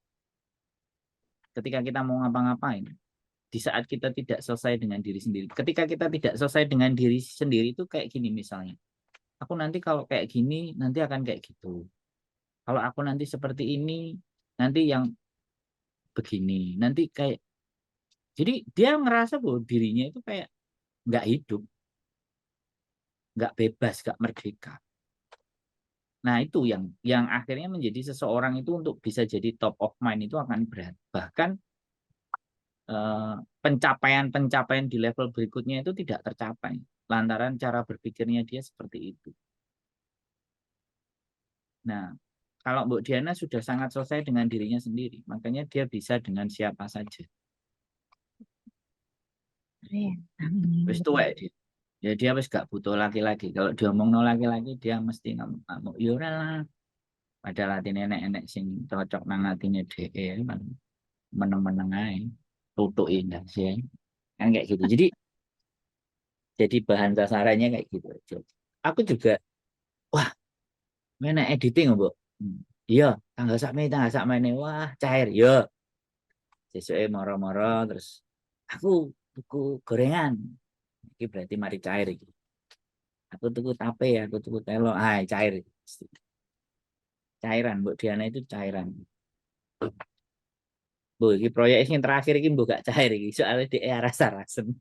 Ketika kita mau ngapa-ngapain, di saat kita tidak selesai dengan diri sendiri. Ketika kita tidak selesai dengan diri sendiri itu kayak gini misalnya. Aku nanti kalau kayak gini, nanti akan kayak gitu. Kalau aku nanti seperti ini, nanti yang begini. Nanti kayak, jadi dia ngerasa bahwa dirinya itu kayak nggak hidup. Nggak bebas, nggak merdeka. Nah itu yang akhirnya menjadi seseorang itu untuk bisa jadi top of mind itu akan berat. Bahkan pencapaian-pencapaian di level berikutnya itu tidak tercapai lantaran cara berpikirnya dia seperti itu. Nah, kalau Mbak Diana sudah sangat selesai dengan dirinya sendiri, makanya dia bisa dengan siapa saja. Wis tuwek dia. Ya dia wis gak butuh laki-laki. Kalau diomong no laki-laki dia mesti ngamuk. Ya lah. Padahal atine enek-enek sing cocok nang atine dhewe kan meneng-meneng ae. Tutuki ndak sih. Kan kayak gitu. Jadi bahan sasarannya kayak gitu aja. Aku juga wah, mana editing, Bu? Iya, tanggal sak mene wah cair. Yo, sesuai moro-moro terus aku tuku gorengan. Iki berarti mari cair iki. Aku tuku tape, aku tuku telo, cair. Cairan, Bu Diana itu cairan. Bu, iki proyek yang terakhir iki Bu gak cair iki, soalnya di rasa-rasen.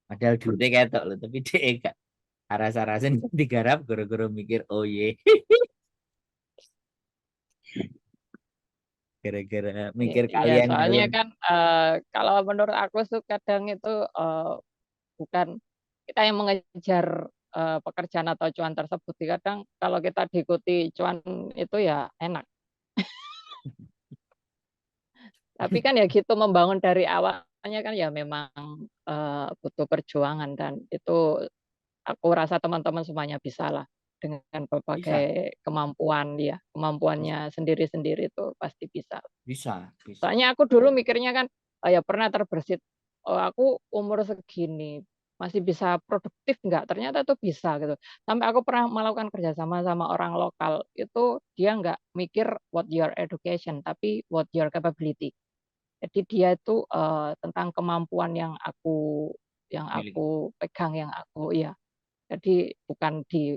Padahal duitnya ketok loh, tapi dia gak rasa-rasen digarap gara-gara mikir oh ye. Gara-gara mikir Iya, kalian soalnya dalam. kan kalau menurut aku tuh kadang itu bukan kita yang mengejar pekerjaan atau cuan tersebut. Kadang kalau kita diikuti cuan itu ya enak. Tapi kan ya gitu membangun dari awalnya kan ya memang butuh perjuangan dan itu aku rasa teman-teman semuanya bisa lah dengan Bisa, berbagai kemampuan ya, kemampuannya sendiri-sendiri itu pasti bisa. bisa, bisa. Soalnya aku dulu mikirnya kan ya pernah terbersit, oh, aku umur segini masih bisa produktif nggak? Ternyata itu bisa gitu. Sampai aku pernah melakukan kerjasama sama orang lokal itu dia nggak mikir what your education tapi what your capability. Jadi dia itu tentang kemampuan yang Miliki. aku pegang yang aku ya. Jadi bukan di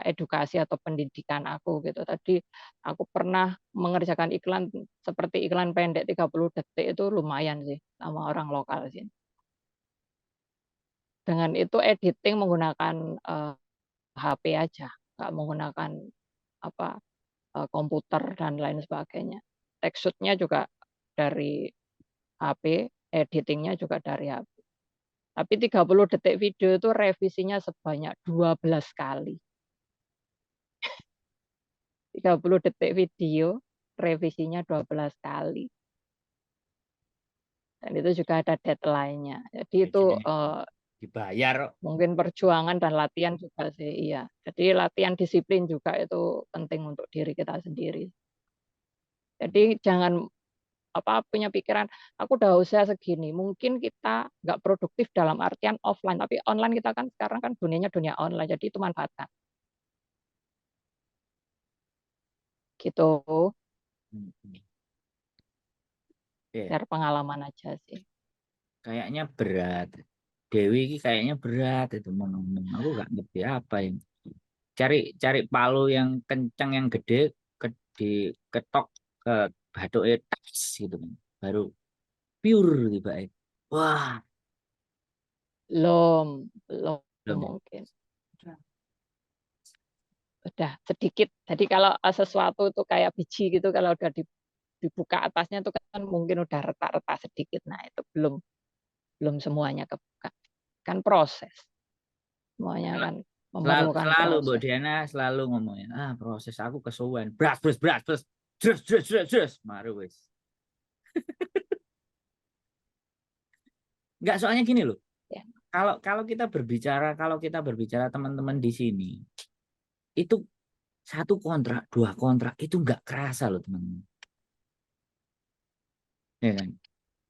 edukasi atau pendidikan aku gitu. Tadi aku pernah mengerjakan iklan seperti iklan pendek 30 detik itu lumayan sih sama orang lokal sih. Dengan itu editing menggunakan HP aja, nggak menggunakan apa komputer dan lain sebagainya. Teksturnya juga dari HP, editingnya juga dari HP. Tapi 30 detik video itu revisinya sebanyak 12 kali. 30 detik video, revisinya 12 kali. Dan itu juga ada deadline-nya. Jadi itu dibayar. mungkin perjuangan dan latihan juga sih, iya. Jadi latihan disiplin juga itu penting untuk diri kita sendiri. Jadi jangan punya pikiran, aku udah usaha segini, mungkin kita nggak produktif dalam artian offline, tapi online kita kan sekarang kan dunianya dunia online, jadi itu manfaatkan. Gitu. Biar pengalaman aja sih. Kayaknya berat. Dewi ini kayaknya berat itu ngomong. Aku gak ngerti apa yang. Cari palu yang kencang yang gede, diketok ke bathuknya tas gitu kan. Baru pure tiba. Wah, Belum belum ya. mungkin. Udah sedikit. Jadi kalau sesuatu itu kayak biji gitu, kalau udah dibuka atasnya itu kan mungkin udah retak-retak sedikit. Nah itu belum semuanya kebuka. Kan proses. Semuanya kan memerlukan Selalu Bu proses. Diana selalu ngomongin, proses aku kesuwen. Bras. Jus. Maru wis. Enggak, soalnya gini loh. Ya. Kalau kita berbicara teman-teman di sini, itu 1 kontrak, 2 kontrak itu enggak kerasa loh teman-teman. Ya kan?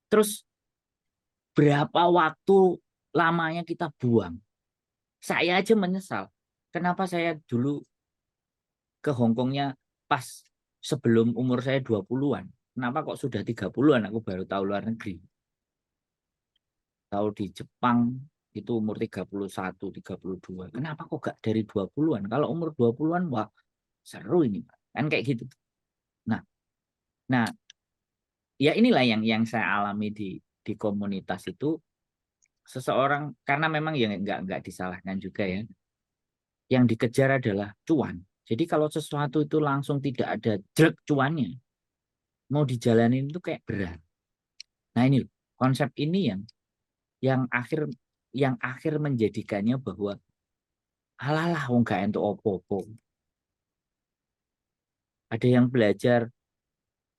Terus berapa waktu lamanya kita buang? Saya aja menyesal. Kenapa saya dulu ke Hongkongnya pas sebelum umur saya 20-an? Kenapa kok sudah 30-an aku baru tahu luar negeri? Tahu di Jepang itu umur 31, 32. Kenapa kok gak dari 20-an? Kalau umur 20-an, wah seru ini, Pak. Kan kayak gitu. Nah, ya inilah yang saya alami di komunitas itu. Seseorang, karena memang ya nggak disalahkan juga ya. Yang dikejar adalah cuan. Jadi kalau sesuatu itu langsung tidak ada jelek cuannya, mau dijalanin itu kayak berat. Nah ini konsep ini yang akhir menjadikannya bahwa alalah wong gak entuk opo-opo. Ada yang belajar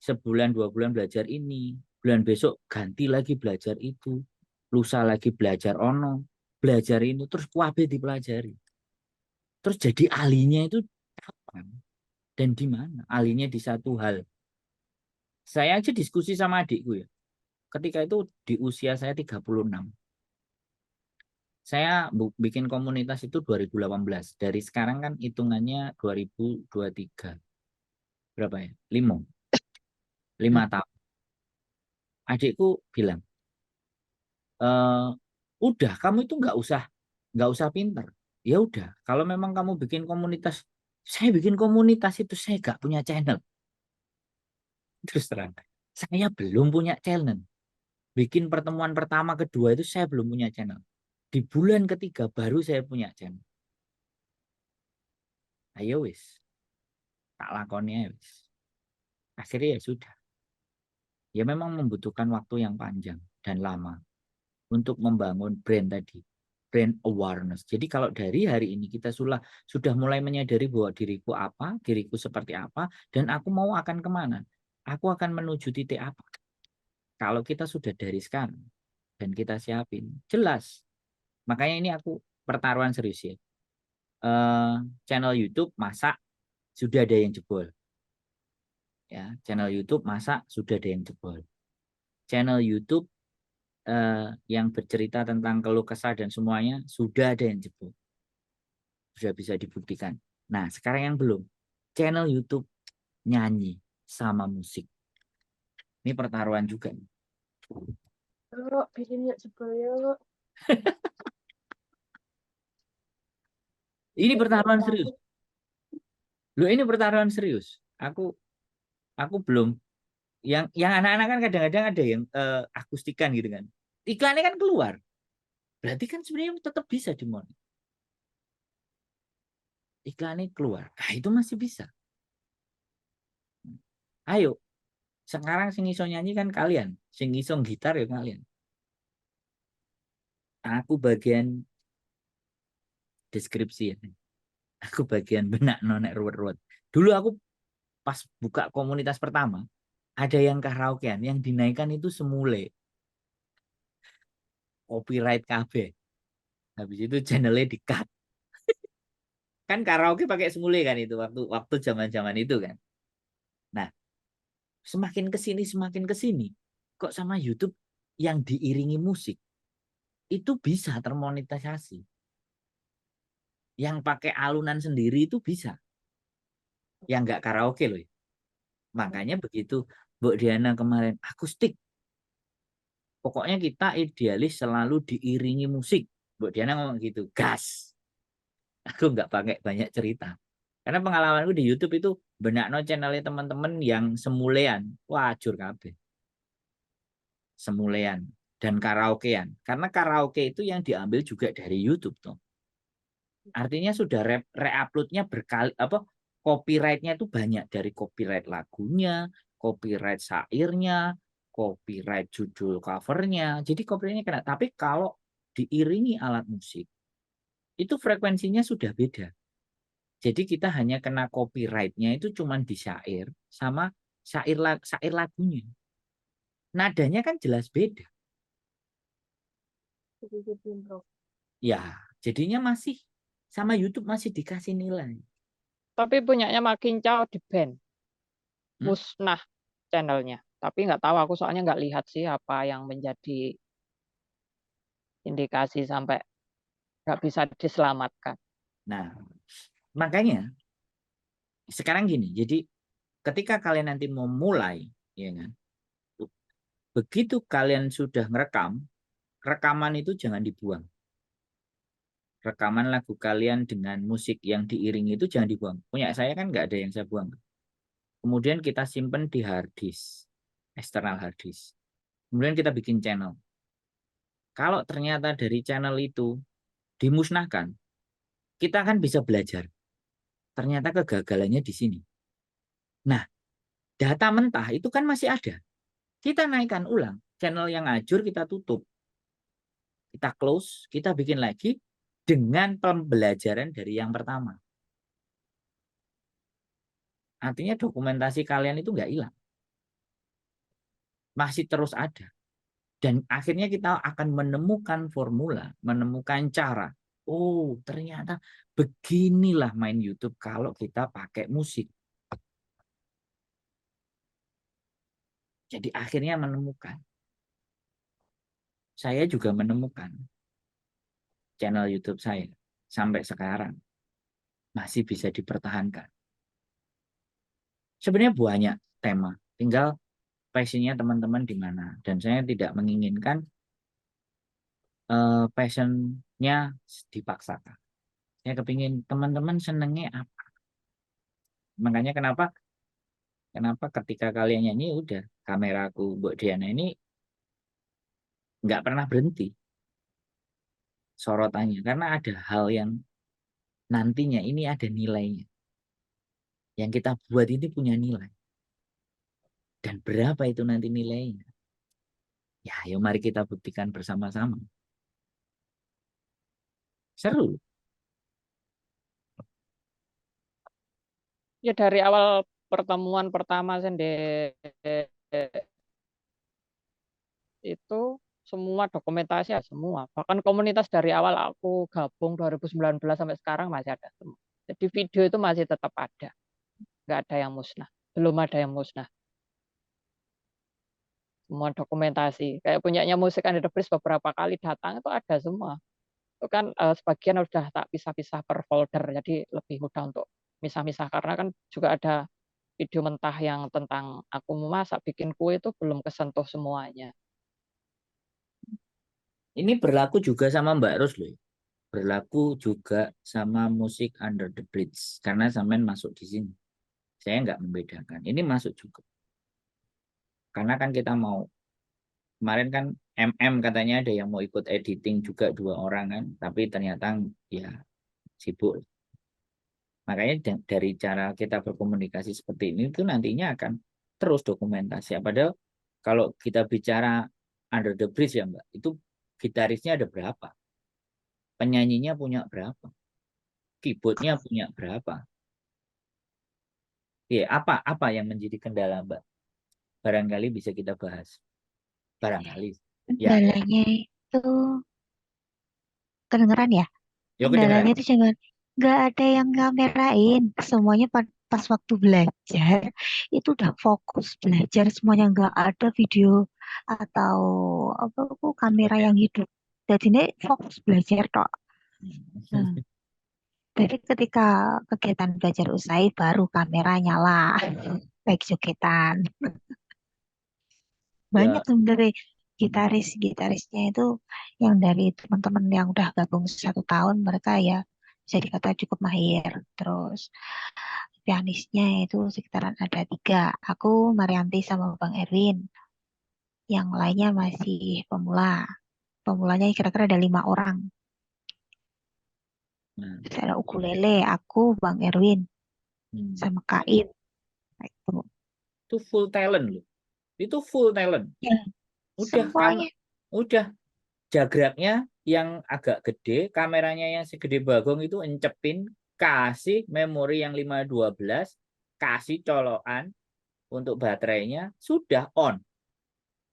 sebulan 2 bulan belajar ini, bulan besok ganti lagi belajar itu, lusa lagi belajar ono, belajar ini terus kuabe dipelajari. Terus jadi ahlinya itu kapan dan di mana? Ahlinya di satu hal. Saya aja diskusi sama adikku ya. Ketika itu di usia saya 36. Saya bikin komunitas itu 2018. Dari sekarang kan hitungannya 2023. Berapa ya? 5 tahun. Adikku bilang, udah kamu itu nggak usah pinter. Ya udah, kalau memang kamu bikin komunitas, saya bikin komunitas itu saya nggak punya channel. Terus terang, saya belum punya channel. Bikin pertemuan pertama, kedua itu saya belum punya channel. Di bulan ketiga baru saya punya channel. Ayo wis, tak lakonnya wis. Akhirnya ya sudah. Ya memang membutuhkan waktu yang panjang dan lama untuk membangun brand tadi. Brand awareness. Jadi kalau dari hari ini kita sudah mulai menyadari bahwa diriku apa, diriku seperti apa, dan aku mau akan kemana. Aku akan menuju titik apa. Kalau kita sudah dari sekarang dan kita siapin, jelas. Makanya ini aku pertaruhan serius ya. Channel YouTube masa sudah ada yang jebol. Ya, channel YouTube masa sudah ada yang jebol. Channel YouTube yang bercerita tentang keluh kesah dan semuanya sudah ada yang jebol. Sudah bisa dibuktikan. Nah, sekarang yang belum. Channel YouTube nyanyi sama musik. Ini pertaruhan juga. Yuk, bikin yuk jebol yuk. Ini pertaruhan serius. Loh, ini pertaruhan serius. Aku belum. Yang anak-anak kan kadang-kadang ada yang akustikan gitu kan. Iklannya kan keluar. Berarti kan sebenarnya tetap bisa dimonet. Iklannya keluar. Nah, itu masih bisa. Ayo. Sekarang sing iso nyanyi kan kalian. Sing iso gitar ya kalian. Aku bagian deskripsi ya. Aku bagian benak nonek ruwet-ruwet. Dulu aku pas buka komunitas pertama, ada yang karaokean, yang dinaikkan itu semule. Copyright KB. Habis itu channelnya di-cut. Kan karaoke pakai semule kan itu waktu zaman-zaman itu kan. Nah, semakin ke sini kok sama YouTube yang diiringi musik itu bisa termonetisasi. Yang pakai alunan sendiri itu bisa. Yang nggak karaoke loh. Makanya begitu Mbak Diana kemarin akustik. Pokoknya kita idealis selalu diiringi musik. Mbak Diana ngomong gitu, gas. Aku nggak pakai banyak cerita. Karena pengalamanku di YouTube itu benakno channelnya teman-teman yang semulean. Wajur kabeh. Semulean dan karaokean. Karena karaoke itu yang diambil juga dari YouTube tuh. Artinya sudah re-uploadnya berkali copyrightnya itu banyak, dari copyright lagunya, copyright syairnya, copyright judul covernya. Jadi copyrightnya kena. Tapi kalau diiringi alat musik itu frekuensinya sudah beda. Jadi kita hanya kena copyrightnya itu cuma di syair sama syair lagunya. Nadanya kan jelas beda. Ya, jadinya masih sama YouTube masih dikasih nilai. Tapi punyanya makin jauh di ban. Musnah channelnya. Tapi nggak tahu, aku soalnya nggak lihat sih apa yang menjadi indikasi sampai nggak bisa diselamatkan. Nah, makanya sekarang gini, jadi ketika kalian nanti mau mulai, ya kan, begitu kalian sudah ngerekam, rekaman itu jangan dibuang. Rekaman lagu kalian dengan musik yang diiringi itu jangan dibuang. Punya saya kan nggak ada yang saya buang. Kemudian kita simpen di hard disk, external hard disk. Kemudian kita bikin channel. Kalau ternyata dari channel itu dimusnahkan, kita akan bisa belajar. Ternyata kegagalannya di sini. Nah, data mentah itu kan masih ada. Kita naikkan ulang. Channel yang ajur kita tutup. Kita close, kita bikin lagi dengan pembelajaran dari yang pertama. Artinya dokumentasi kalian itu nggak hilang. Masih terus ada. Dan akhirnya kita akan menemukan formula, menemukan cara Oh, ternyata beginilah main YouTube kalau kita pakai musik. Jadi akhirnya menemukan. Saya juga menemukan channel YouTube saya sampai sekarang masih bisa dipertahankan. Sebenarnya banyak tema, tinggal passionnya teman-teman di mana. Dan saya tidak menginginkan passionnya dipaksakan. Saya kepingin teman-teman senengnya apa. Makanya kenapa ketika kalian nyanyi udah kameraku Mbok Diana ini nggak pernah berhenti sorotannya karena ada hal yang nantinya ini ada nilainya. Yang kita buat ini punya nilai. Dan berapa itu nanti nilainya? Ya, ayo mari kita buktikan bersama-sama. Seru. Ya dari awal pertemuan pertama sendiri itu semua dokumentasi ya semua. Bahkan komunitas dari awal aku gabung 2019 sampai sekarang masih ada semua. Jadi video itu masih tetap ada. Nggak ada yang musnah. Belum ada yang musnah. Semua dokumentasi. Kayak punyanya Musik and the Breeze beberapa kali datang itu ada semua. Itu kan sebagian udah tak pisah-pisah per folder. Jadi lebih mudah untuk misah-misah. Karena kan juga ada video mentah yang tentang aku memasak, bikin kue itu belum kesentuh semuanya. Ini berlaku juga sama Mbak Ros loh. Berlaku juga sama Musik Under the Bridge. Karena sampean masuk di sini. Saya nggak membedakan. Ini masuk juga. Karena kan kita mau. Kemarin kan katanya ada yang mau ikut editing juga 2 orang kan. Tapi ternyata ya sibuk. Makanya dari cara kita berkomunikasi seperti ini itu nantinya akan terus dokumentasi. Padahal kalau kita bicara Under the Bridge ya Mbak, itu gitarisnya ada berapa? Penyanyinya punya berapa? Keyboardnya punya berapa? Ya, apa yang menjadi kendala Mbak? Barangkali bisa kita bahas. Barangkali. Ya, Kendalanya itu kedengeran ya? yuk Kendalanya kedengeran. itu cuma nggak ada yang ngamerain. Semuanya pas waktu belajar itu udah fokus belajar semuanya nggak ada video atau apa tuh kamera yang hidup. Jadi ini fokus belajar toh. Nah, jadi ketika kegiatan belajar usai baru kamera nyala, baik jogetan. Banyak Ya, sebenarnya gitarisnya itu yang dari teman-teman yang udah gabung 1 tahun mereka ya bisa dikata cukup mahir. Terus pianisnya itu sekitaran ada 3. Aku, Marianti sama Bang Erwin. Yang lainnya masih pemula. Pemulanya kira-kira ada 5 orang. nah, Terus ada ukulele, aku, Bang Erwin, sama Kain. itu full talent loh. Itu full talent. Ya, Udah semuanya. udah jagraknya yang agak gede, kameranya yang segede bagong itu encepin, kasih memori yang 512, kasih colokan untuk baterainya, sudah on.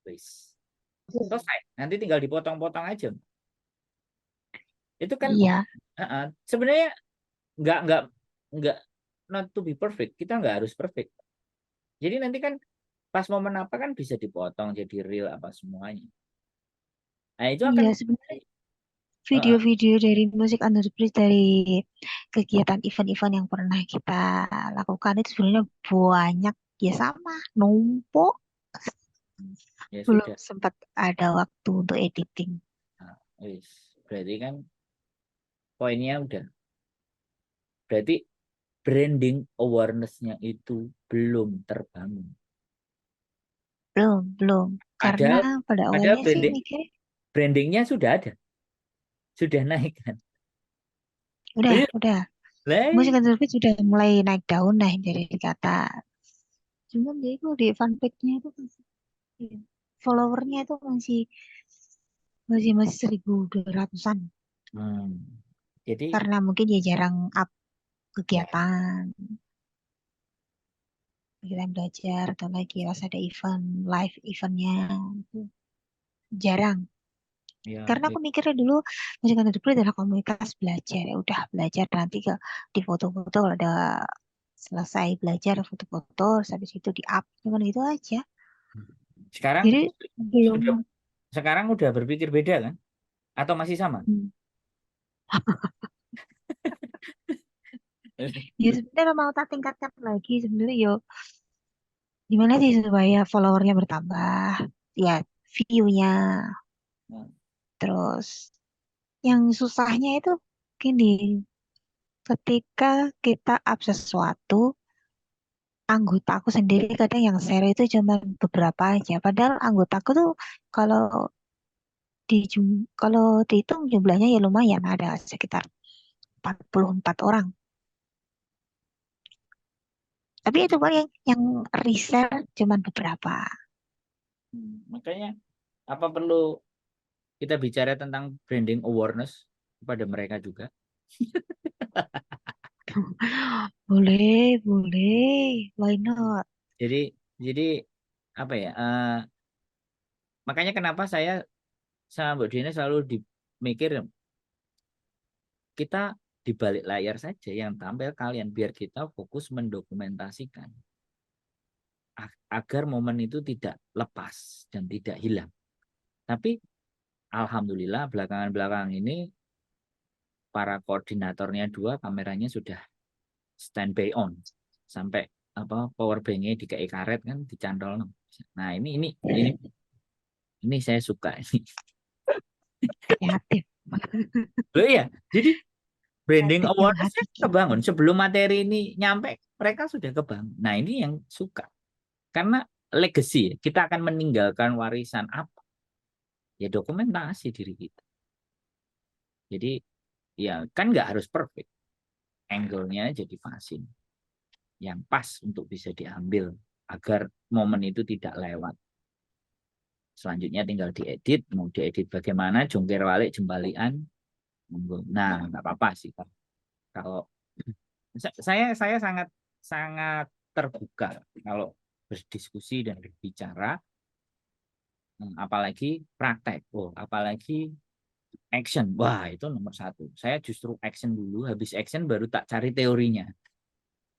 Wis. Selesai. Nanti tinggal dipotong-potong aja. Itu kan Iya, sebenarnya nggak not to be perfect. Kita nggak harus perfect. Jadi nanti kan pas momen apa kan bisa dipotong jadi real apa semuanya. Nah, itu akan iya sebenarnya video-video dari Musik Under the Bridge dari kegiatan event-event yang pernah kita lakukan itu sebenarnya banyak ya sama numpuk ya belum sudah. sempat ada waktu untuk editing. Nah, wis. Berarti kan poinnya udah. Berarti branding awareness-nya itu belum terbangun. Belum karena Padahal pada padahal awalnya sih mikir brandingnya sudah ada. Sudah naik kan. udah Lah, Musik Under the Bridge sudah mulai naik daun nah jadi kata cuman dia itu di fanpage-nya itu masih followernya itu masih 1.200-an jadi karena mungkin ya jarang up ya, kegiatan belajar atau lagi pas ada event live eventnya itu jarang Ya, Karena aku mikirnya dulu musik contemporary adalah komunitas belajar. Ya udah belajar nanti di foto-foto kalau ada selesai belajar foto-foto, terus habis itu di up, cuman gitu aja. sekarang Jadi belum. sudah sekarang udah berpikir beda kan? Atau masih sama? Ya sebenarnya mau tak tingkatkan lagi sebenarnya yo gimana sih supaya followernya bertambah, ya view-nya. Nah, Terus yang susahnya itu gini, ketika kita up sesuatu, anggotaku sendiri kadang yang share itu cuma beberapa aja. Padahal anggotaku tuh kalau kalau dihitung jumlahnya ya lumayan, ada sekitar 44 orang. Tapi itu kan yang research cuma beberapa. makanya apa perlu kita bicara tentang branding awareness kepada mereka juga? Boleh, why not? Jadi apa ya? Makanya kenapa saya sama Mbak Dina selalu mikir kita di balik layar saja yang tampil kalian biar kita fokus mendokumentasikan agar momen itu tidak lepas dan tidak hilang. Tapi alhamdulillah belakangan ini para koordinatornya dua kameranya sudah standby on sampai apa power banknya dikai karet kan dicantol. Nah ini saya suka ini. Kreatif. Loh iya, jadi branding Kreatif yang awareness hati. kebangun sebelum materi ini nyampe mereka sudah kebangun. Nah ini yang suka karena legacy kita akan meninggalkan warisan apa ya dokumentasi diri kita. Jadi ya kan nggak harus perfect, angle-nya jadi fasin yang pas untuk bisa diambil agar momen itu tidak lewat. Selanjutnya tinggal diedit, mau diedit bagaimana, jungkir balik, jembalian. Nah, nggak apa-apa sih. Kalau saya sangat sangat terbuka kalau berdiskusi dan berbicara, apalagi praktek, apalagi action. Wah, itu nomor satu. Saya justru action dulu, habis action baru tak cari teorinya.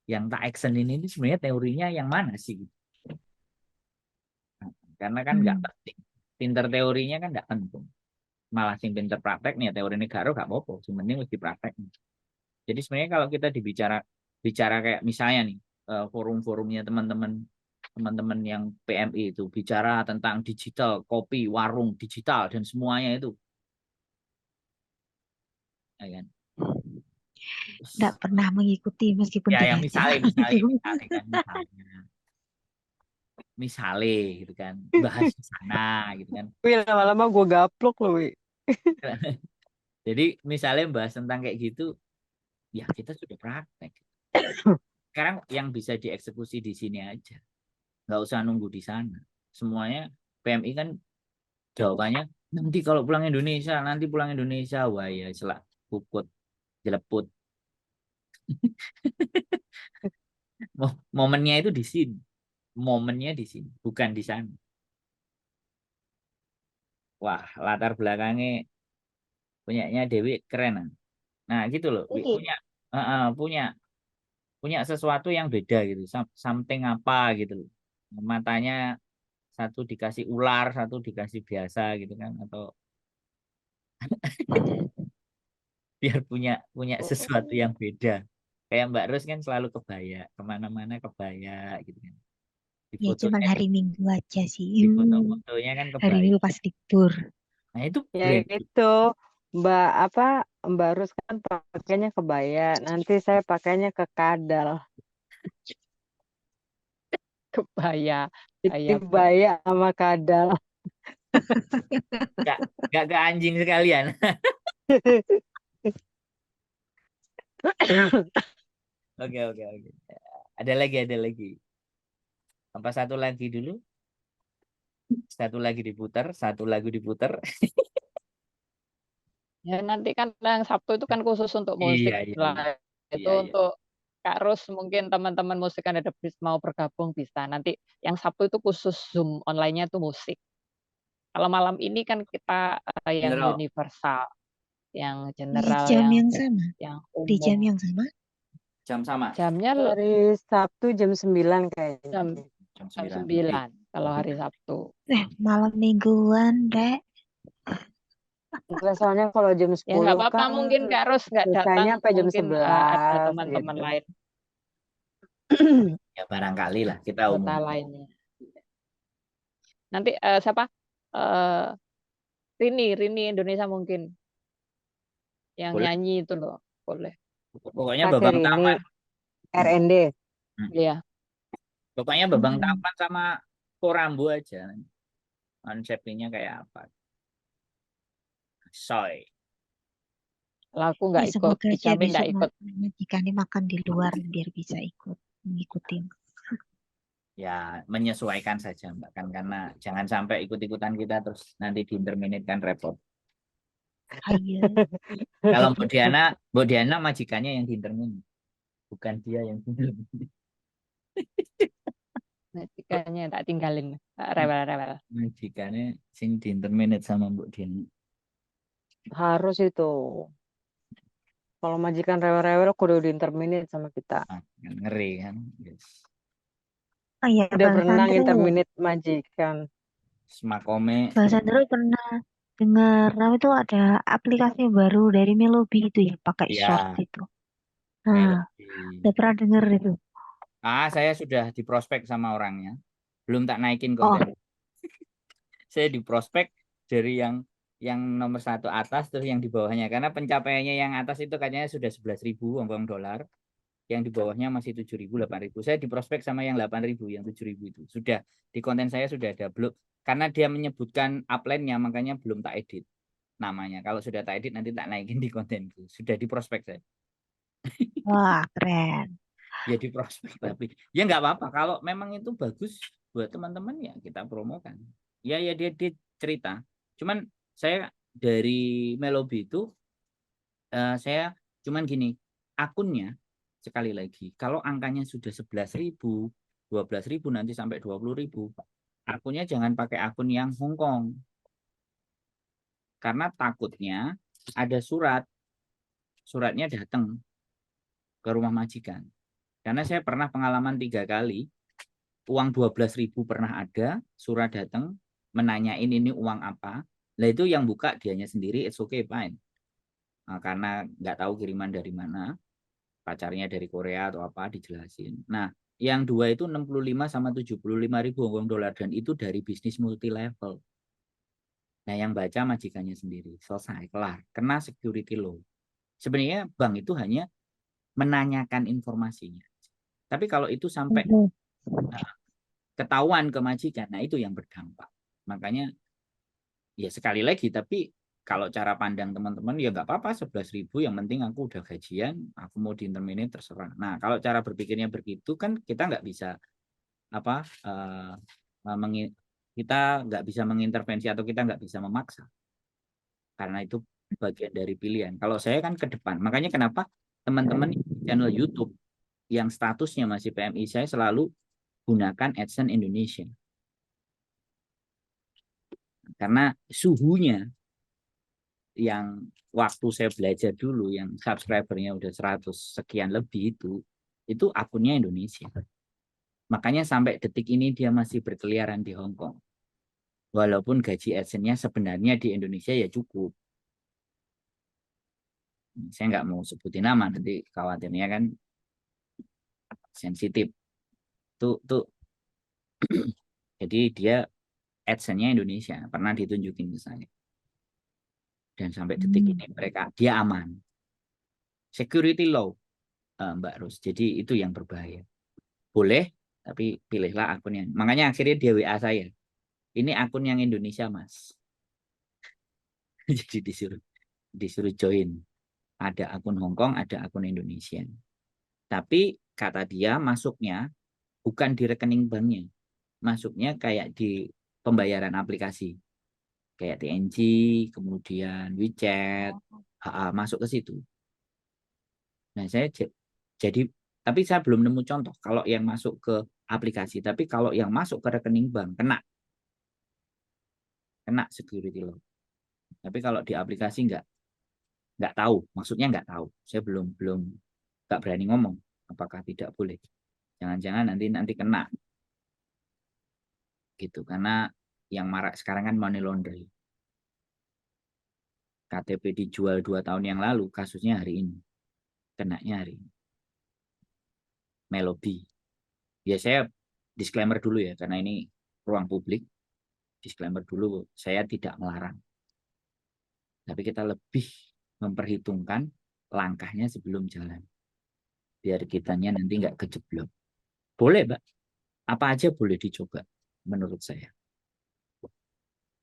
Yang tak action ini sebenarnya teorinya yang mana sih? Karena kan nggak penting. Pinter teorinya kan nggak penting. Malah sing pinter praktek nih teori negara nggak apa-apa. Sebenarnya mesti praktek. Jadi sebenarnya kalau kita bicara kayak misalnya nih forum-forumnya teman-teman yang PMI itu bicara tentang digital, kopi, warung digital dan semuanya itu, ya kan? Nggak pernah mengikuti meskipun Ya yang dibaca. misalnya gitu kan, bahas di sana gitu kan. Wih, lama-lama gue gaplok loh, Wi. Jadi misalnya bahas tentang kayak gitu, ya kita sudah praktek. Sekarang yang bisa dieksekusi di sini aja, nggak usah nunggu di sana. Semuanya PMI kan jawabannya nanti kalau pulang Indonesia, wah ya selak puput jeleput. Momennya itu di sini, bukan di sana. Wah, latar belakangnya punyanya Dewi keren. Nah gitu loh, punya sesuatu yang beda gitu, something apa gitu loh. Matanya satu dikasih ular, satu dikasih biasa gitu kan, atau biar punya sesuatu yang beda. Kayak Mbak Rus kan selalu kebaya, kemana-mana kebaya gitu kan. Di Ya cuman fotonya, hari Minggu aja sih. di foto-fotonya kan Hari kebaya. Minggu pas libur. Nah itu Ya brand. itu Mbak Rus kan pakainya kebaya. Nanti saya pakainya ke kadal. Kebaya. Jadi Kayak baya sama kadal. Gak ke anjing sekalian. Oke. Ada lagi. Apa satu lagi dulu? Satu lagi diputar, satu lagu diputar. ya nanti kan yang Sabtu itu kan khusus untuk musik Iya. lah. Itu Iya. untuk Kak Rus mungkin teman-teman musik kan ada mau bergabung bisa. Nanti yang Sabtu itu khusus Zoom online-nya itu musik. Kalau malam ini kan kita yang General. universal, yang Di general, jam yang sama. yang Di jam umum. yang sama. Jam sama. Jamnya Hari Sabtu jam 9 kayaknya. jam Jam jam 9. 9 kalau hari Sabtu. Malam mingguan, Dek. Enggak, soalnya kalau jam Ya nggak 10 apa-apa, kan mungkin Kak Ros nggak datang, selesainya sampai jam mungkin ada 11 teman-teman gitu. lain, Ya barangkali lah kita anggota umum. lainnya. Nanti siapa? Eh, Rini Indonesia mungkin yang Boleh. nyanyi itu loh, boleh. Pokoknya Pakai Babang ini Tapan. RND. Iya. Pokoknya Babang Hmm. Tapan sama Korambu aja. Konsepnya kayak apa? Soy. Lah aku Ya, nggak ikut, semoga aja dijamin nggak besok ikut. majikannya makan di luar biar bisa ikut ngikutin. Ya menyesuaikan saja Mbak, kan karena jangan sampai ikut-ikutan kita terus nanti di-interminate kan repot. Ayo. Kalau Mbak Diana majikannya yang di-interminate, bukan dia yang di-interminate. Majikannya tak tinggalin, rewel-rewel. Majikannya sing di-interminate sama Mbak Diana. Harus itu. Kalau majikan rewel-rewel kudu di-interminate sama kita. Ah, ngeri kan. Yes. Oh iya, Udah Bang pernah Sandro. interminate majikan. Smakome. Bang Sandro pernah dengar itu ada aplikasi baru dari Melobi itu ya, pakai short Ya, itu. Nah, Melody. udah pernah denger itu. Saya sudah diprospek sama orangnya. Belum tak naikin Oh, konten. Saya diprospek dari yang nomor 1 atas terus yang di bawahnya, karena pencapaiannya yang atas itu katanya sudah 11.000 Hongkong dolar, yang di bawahnya masih 7.000 8.000. Saya diprospek sama yang 8.000, yang 7.000 itu sudah di konten saya sudah ada. Belum, karena dia menyebutkan upline-nya makanya belum tak edit namanya. Kalau sudah tak edit nanti tak naikin di kontenku. Sudah diprospek saya. wah keren. Ya diprospek, tapi ya nggak apa-apa kalau memang itu bagus buat teman-teman ya kita promokan. Ya dia cerita. Cuman saya dari Melobi itu saya cuman gini, akunnya sekali lagi kalau angkanya sudah 11.000 12.000 nanti sampai 20.000, akunnya jangan pakai akun yang Hongkong, karena takutnya ada suratnya datang ke rumah majikan. Karena saya pernah pengalaman 3 kali, uang 12.000 pernah ada, surat datang menanyain ini uang apa. Nah itu yang buka dianya sendiri, it's okay fine. Nah, karena nggak tahu kiriman dari mana, pacarnya dari Korea atau apa, dijelasin. Nah yang 2 itu 65 sama 75.000 Hongkong dolar, dan itu dari bisnis multi level. Nah yang baca majikannya sendiri, selesai, kelar, kena security law. Sebenarnya bank itu hanya menanyakan informasinya. Tapi kalau itu sampai ketahuan ke majikan, nah itu yang berdampak. Makanya ya sekali lagi, tapi kalau cara pandang teman-teman ya nggak apa-apa, 11.000 yang penting aku udah gajian, aku mau di-interminate terserah. Nah kalau cara berpikirnya begitu kan kita nggak bisa apa kita nggak bisa mengintervensi atau kita nggak bisa memaksa, karena itu bagian dari pilihan. Kalau saya kan ke depan, makanya kenapa teman-teman channel YouTube yang statusnya masih PMI, saya selalu gunakan AdSense Indonesia. Karena suhunya yang waktu saya belajar dulu yang subscribernya udah 100 sekian lebih itu akunnya Indonesia. Makanya sampai detik ini dia masih berkeliaran di Hong Kong. Walaupun gaji AdSense-nya sebenarnya di Indonesia ya cukup. Saya nggak mau sebutin nama, nanti khawatirnya kan sensitif. Tuh. Jadi dia AdSense-nya Indonesia, pernah ditunjukin ke saya. Dan sampai detik ini dia aman. Security law, Mbak Ros. Jadi itu yang berbahaya. Boleh, tapi pilihlah akun yang. Makanya akhirnya dia WA saya. Ini akun yang Indonesia, Mas. Jadi disuruh join. Ada akun Hongkong, ada akun Indonesia. Tapi kata dia masuknya bukan di rekening banknya. Masuknya kayak di pembayaran aplikasi. Kayak TNG, kemudian WeChat, masuk ke situ. Nah, saya jadi, tapi saya belum nemu contoh kalau yang masuk ke aplikasi. Tapi kalau yang masuk ke rekening bank, kena. kena security law. Tapi kalau di aplikasi nggak tahu, maksudnya nggak tahu. Saya belum nggak berani ngomong apakah tidak boleh. Jangan-jangan nanti kena gitu, karena yang marak sekarang kan money laundering. KTP dijual 2 tahun yang lalu, kasusnya hari ini, kenanya hari ini. Melobi. Ya saya disclaimer dulu ya, karena ini ruang publik. Disclaimer dulu, saya tidak melarang. Tapi kita lebih memperhitungkan langkahnya sebelum jalan. Biar kitanya nanti nggak kejeblok. Boleh, Mbak. Apa aja boleh dicoba, menurut saya.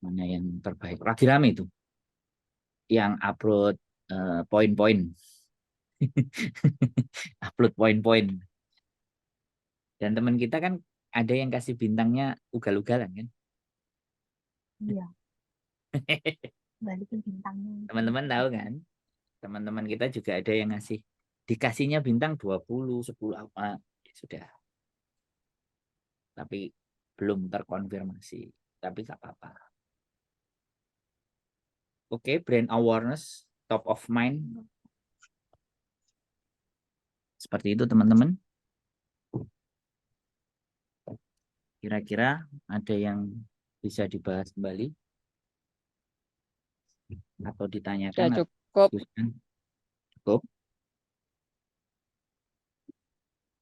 Mana yang terbaik. Lagi rame itu. Yang upload poin-poin. Upload poin-poin. Dan teman kita kan ada yang kasih bintangnya ugal-ugalan kan. Iya, balikin bintangnya. Teman-teman tahu kan? Teman-teman kita juga ada yang dikasihnya bintang 20, 10 apa. Ya sudah. Tapi belum terkonfirmasi. Tapi nggak apa-apa. Oke, brand awareness, top of mind. Seperti itu teman-teman. Kira-kira ada yang bisa dibahas kembali? Atau Sudah ditanyakan atau cukup. diskusikan? Cukup.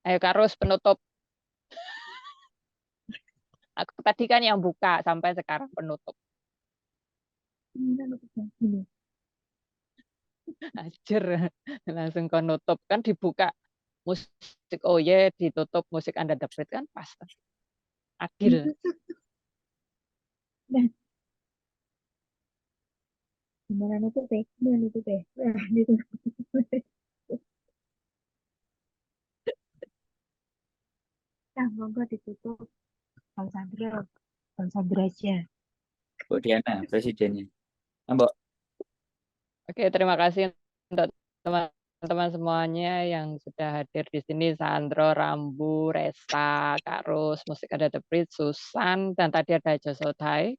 Ayo Kak Ros, penutup. Aku tadi kan yang buka, sampai sekarang penutup. Ini. Ajar. Langsung kau nutup. Kan dibuka musik oh yeah, ditutup musik Under the Bridge kan pas. Adil. Dan gimana nutup deh? Gimana nutup deh? Nah, gitu. Nah, monggo ditutup. Bang Sandra aja. Bu Diana, presidennya. Mbak. Oke, terima kasih untuk teman-teman semuanya yang sudah hadir di sini. Sandro, Rambu, Resa, Kak Ros, Musik Under the Bridge, Susan, dan tadi ada Josotai.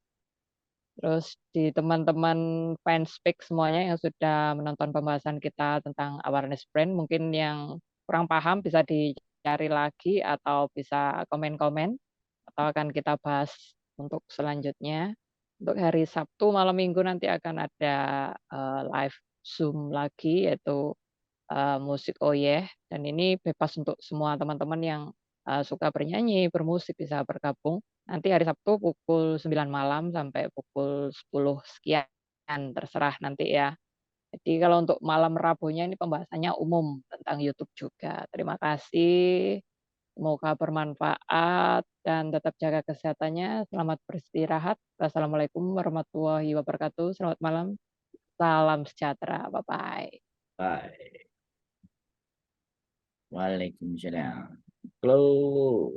Terus di teman-teman fanspeak semuanya yang sudah menonton pembahasan kita tentang awareness brand, mungkin yang kurang paham bisa dicari lagi atau bisa komen-komen atau akan kita bahas untuk selanjutnya. Untuk hari Sabtu malam Minggu nanti akan ada live Zoom lagi yaitu musik oh yeah, dan ini bebas untuk semua teman-teman yang suka bernyanyi, bermusik bisa bergabung. Nanti hari Sabtu pukul 9 malam sampai pukul 10 sekian, terserah nanti ya. Jadi kalau untuk malam Rabunya ini pembahasannya umum tentang YouTube juga. Terima kasih. Semoga bermanfaat dan tetap jaga kesehatannya. Selamat beristirahat. Wassalamualaikum warahmatullahi wabarakatuh. Selamat malam. Salam sejahtera. Bye-bye. Bye. Waalaikumsalam. Close.